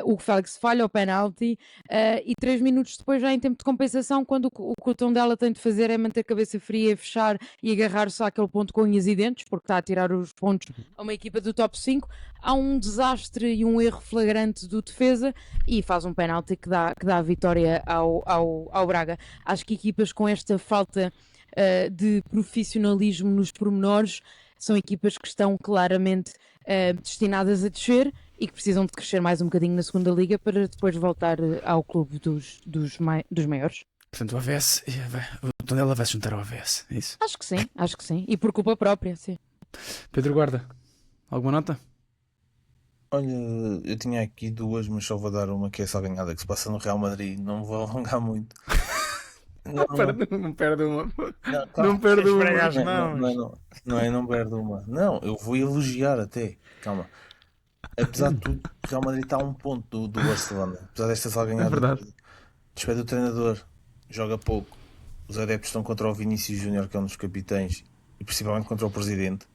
O Hugo Félix falha o penalti e 3 minutos depois, já em tempo de compensação, quando o que o Tondela tem de fazer é manter a cabeça fria, fechar e agarrar-se àquele ponto com unhas e dentes, porque está a tirar os pontos a uma equipa do top 5, há um desastre e um erro flagrante do defesa e faz um penalti que dá a vitória ao Braga. Acho que equipas com esta falta de profissionalismo nos pormenores são equipas que estão claramente destinadas a descer e que precisam de crescer mais um bocadinho na segunda liga para depois voltar ao clube dos maiores. Portanto, o AVS, o Tondela vai se juntar ao AVS, é isso? Acho que sim. E por culpa própria, sim. Pedro Guarda, alguma nota? Olha, eu tinha aqui duas, mas só vou dar uma que é essa ganhada que se passa no Real Madrid. Não vou alongar muito. Não perde uma. Calma. Não perde uma. Não perde uma. Não, eu vou elogiar até. Calma. Apesar de tudo, o Real Madrid está a um ponto do Barcelona. Apesar desta salganhada. É verdade. Despede o treinador, joga pouco. Os adeptos estão contra o Vinícius Júnior, que é um dos capitães, e principalmente contra o presidente.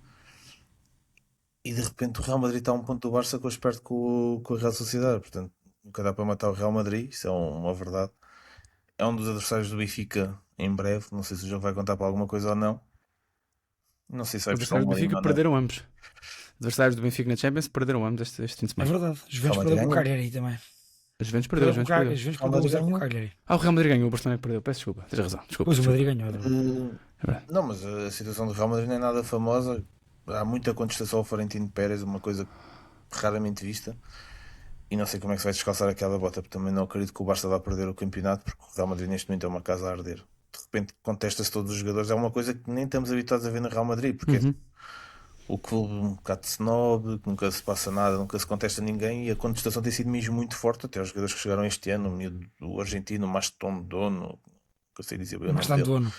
E de repente o Real Madrid está a um ponto do Barça que eu espero com a Real Sociedade. Portanto, nunca dá para matar o Real Madrid, isso é uma verdade. É um dos adversários do Benfica em breve. Não sei se o jogo vai contar para alguma coisa ou não. Não sei se vai Os adversários do Benfica perderam ambos. Os adversários do Benfica na Champions perderam ambos este fim de É semana. verdade. Os Juventus perdeu com o Cagliari também. Os Juventus perdeu. Os Juventus perdeu com o Cagliari. O Real Madrid ganhou, o Barcelona que perdeu. Peço desculpa, tens razão. Pois o Madrid ganhou. Não, mas a situação do Real Madrid não é nada famosa. Há muita contestação ao Florentino Pérez, uma coisa raramente vista. E não sei como é que se vai descalçar aquela bota, porque também não acredito que o Barça vá perder o campeonato, porque o Real Madrid neste momento é uma casa a arder. De repente contesta-se todos os jogadores. É uma coisa que nem estamos habituados a ver no Real Madrid, porque o clube um bocado de snob, que nunca se passa nada, nunca se contesta ninguém, e a contestação tem sido mesmo muito forte. Até os jogadores que chegaram este ano, o argentino, o Mastondono, que eu sei dizer bem o nome dele.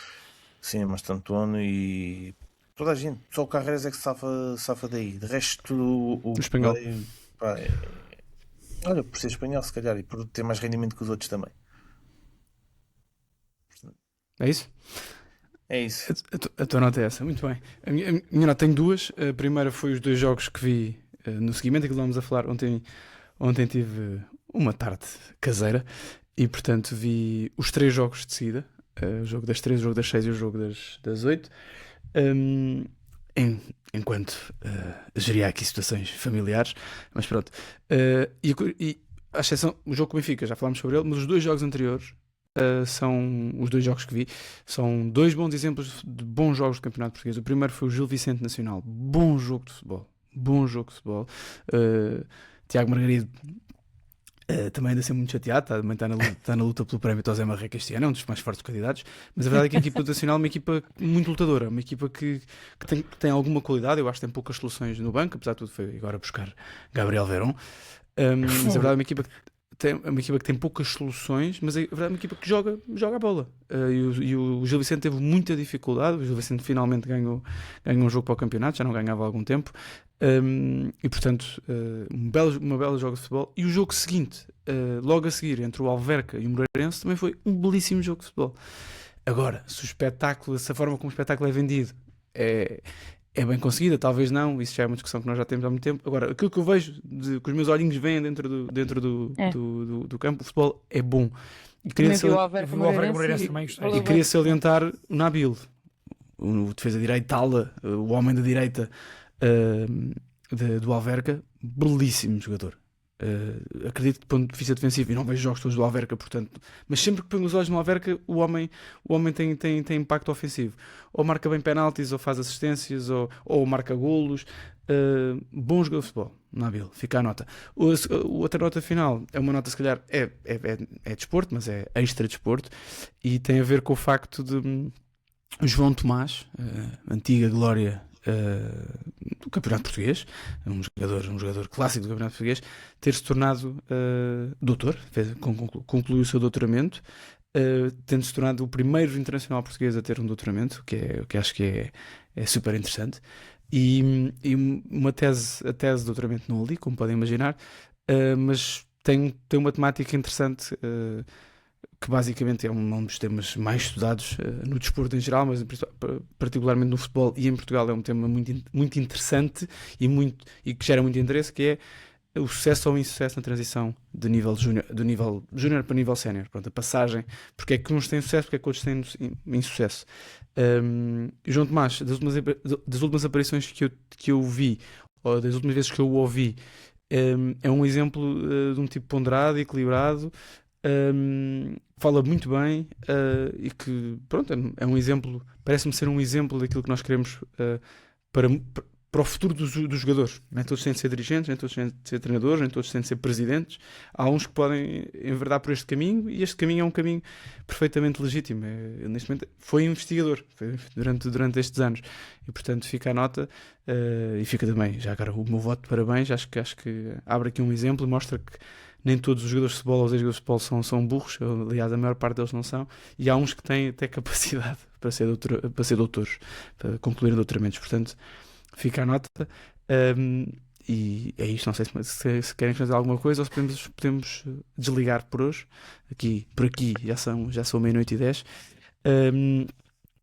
Sim, Mastondono, e toda a gente, só o Carreras é que safa daí. De resto, o espanhol. Olha, por ser espanhol, se calhar, e por ter mais rendimento que os outros também. É isso? É isso. A tua nota é essa, muito bem. A minha nota tem duas. A primeira foi os 2 jogos que vi no seguimento, aquilo que vamos a falar. Ontem tive uma tarde caseira e, portanto, vi os 3 jogos de seguida. O jogo das 3, o jogo das 6 e o jogo das 8. Enquanto geria aqui situações familiares, mas pronto. E à exceção, o jogo com o Benfica, já falámos sobre ele, mas os 2 jogos anteriores são os 2 jogos que vi, são 2 bons exemplos de bons jogos do Campeonato Português. O primeiro foi o Gil Vicente Nacional, bom jogo de futebol. Tiago Margarido também anda a ser muito chateado, também está na luta pelo prémio José Marreca este ano, é um dos mais fortes candidatos, mas a verdade é que a equipa do Nacional é uma equipa muito lutadora, uma equipa que tem alguma qualidade. Eu acho que tem poucas soluções no banco, apesar de tudo foi agora buscar Gabriel Verón, mas a verdade é uma equipa que tem poucas soluções, mas a verdade é uma equipa que joga a bola. E o Gil Vicente teve muita dificuldade. O Gil Vicente finalmente ganhou um jogo para o campeonato, já não ganhava há algum tempo. E portanto, uma bela jogo de futebol. E o jogo seguinte, logo a seguir, entre o Alverca e o Moreirense, também foi um belíssimo jogo de futebol. Agora, se o espetáculo, se a forma como o espetáculo é vendido é bem conseguida, talvez não, isso já é uma discussão que nós já temos há muito tempo. Agora, aquilo que eu vejo, que os meus olhinhos veem dentro do campo, o futebol é bom. E queria salientar o Nabil, o defesa direita, o homem da direita do Alverca, belíssimo jogador. Acredito que do ponto de vista defensivo, e não vejo jogos todos do Alverca, portanto, mas sempre que ponho os olhos no Alverca, o homem tem impacto ofensivo, ou marca bem penaltis, ou faz assistências, ou marca golos. Bom jogador de futebol, Nabil, fica a nota. Outra nota final é uma nota, se calhar é desporto, mas é extra desporto, e tem a ver com o facto de João Tomás, antiga glória do Campeonato Português, um jogador clássico do Campeonato Português, ter-se tornado doutor, concluiu o seu doutoramento, tendo-se tornado o primeiro internacional português a ter um doutoramento, que acho que é super interessante. E a tese de doutoramento não a li, como podem imaginar, mas tem uma temática interessante, que basicamente é um dos temas mais estudados no desporto em geral, mas particularmente no futebol e em Portugal é um tema muito interessante e que gera muito interesse, que é o sucesso ou o insucesso na transição do nível júnior para nível sénior. Pronto, a passagem, porque é que uns têm sucesso, porque é que outros têm insucesso. João Tomás, das últimas aparições que eu vi, ou das últimas vezes que eu o ouvi, é um exemplo de um tipo ponderado, equilibrado, fala muito bem, e que, pronto, é um exemplo, parece-me ser um exemplo daquilo que nós queremos para o futuro dos jogadores. Nem todos têm de ser dirigentes, nem todos têm de ser treinadores, nem todos têm de ser presidentes. Há uns que podem enverdar por este caminho, e este caminho é um caminho perfeitamente legítimo. Neste momento foi investigador durante estes anos, e portanto fica a nota, e fica também, já agora, o meu voto de parabéns. Acho que abre aqui um exemplo e mostra que nem todos os jogadores de futebol ou os ex-jogadores de futebol são burros. Aliás, a maior parte deles não são, e há uns que têm até capacidade para ser doutores, para concluir doutoramentos. Portanto, fica a nota, e é isto. Não sei se querem fazer alguma coisa ou se podemos desligar por hoje. Por aqui já são 00:10.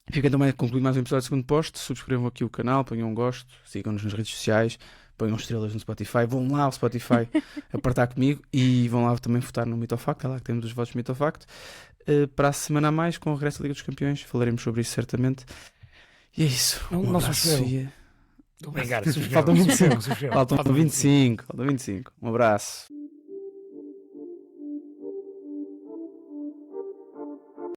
Fica também concluído mais um episódio do Segundo Posto. Subscrevam aqui o canal, ponham um gosto, sigam-nos nas redes sociais, ponham estrelas no Spotify, vão lá ao Spotify apertar comigo e vão lá também votar no Mito ou Facto. É lá que temos os votos Mito ou Facto. Para a semana a mais, com o regresso da Liga dos Campeões, falaremos sobre isso certamente. E é isso. Não abraço. Obrigado. Faltam 25. Faltam 25. Um abraço.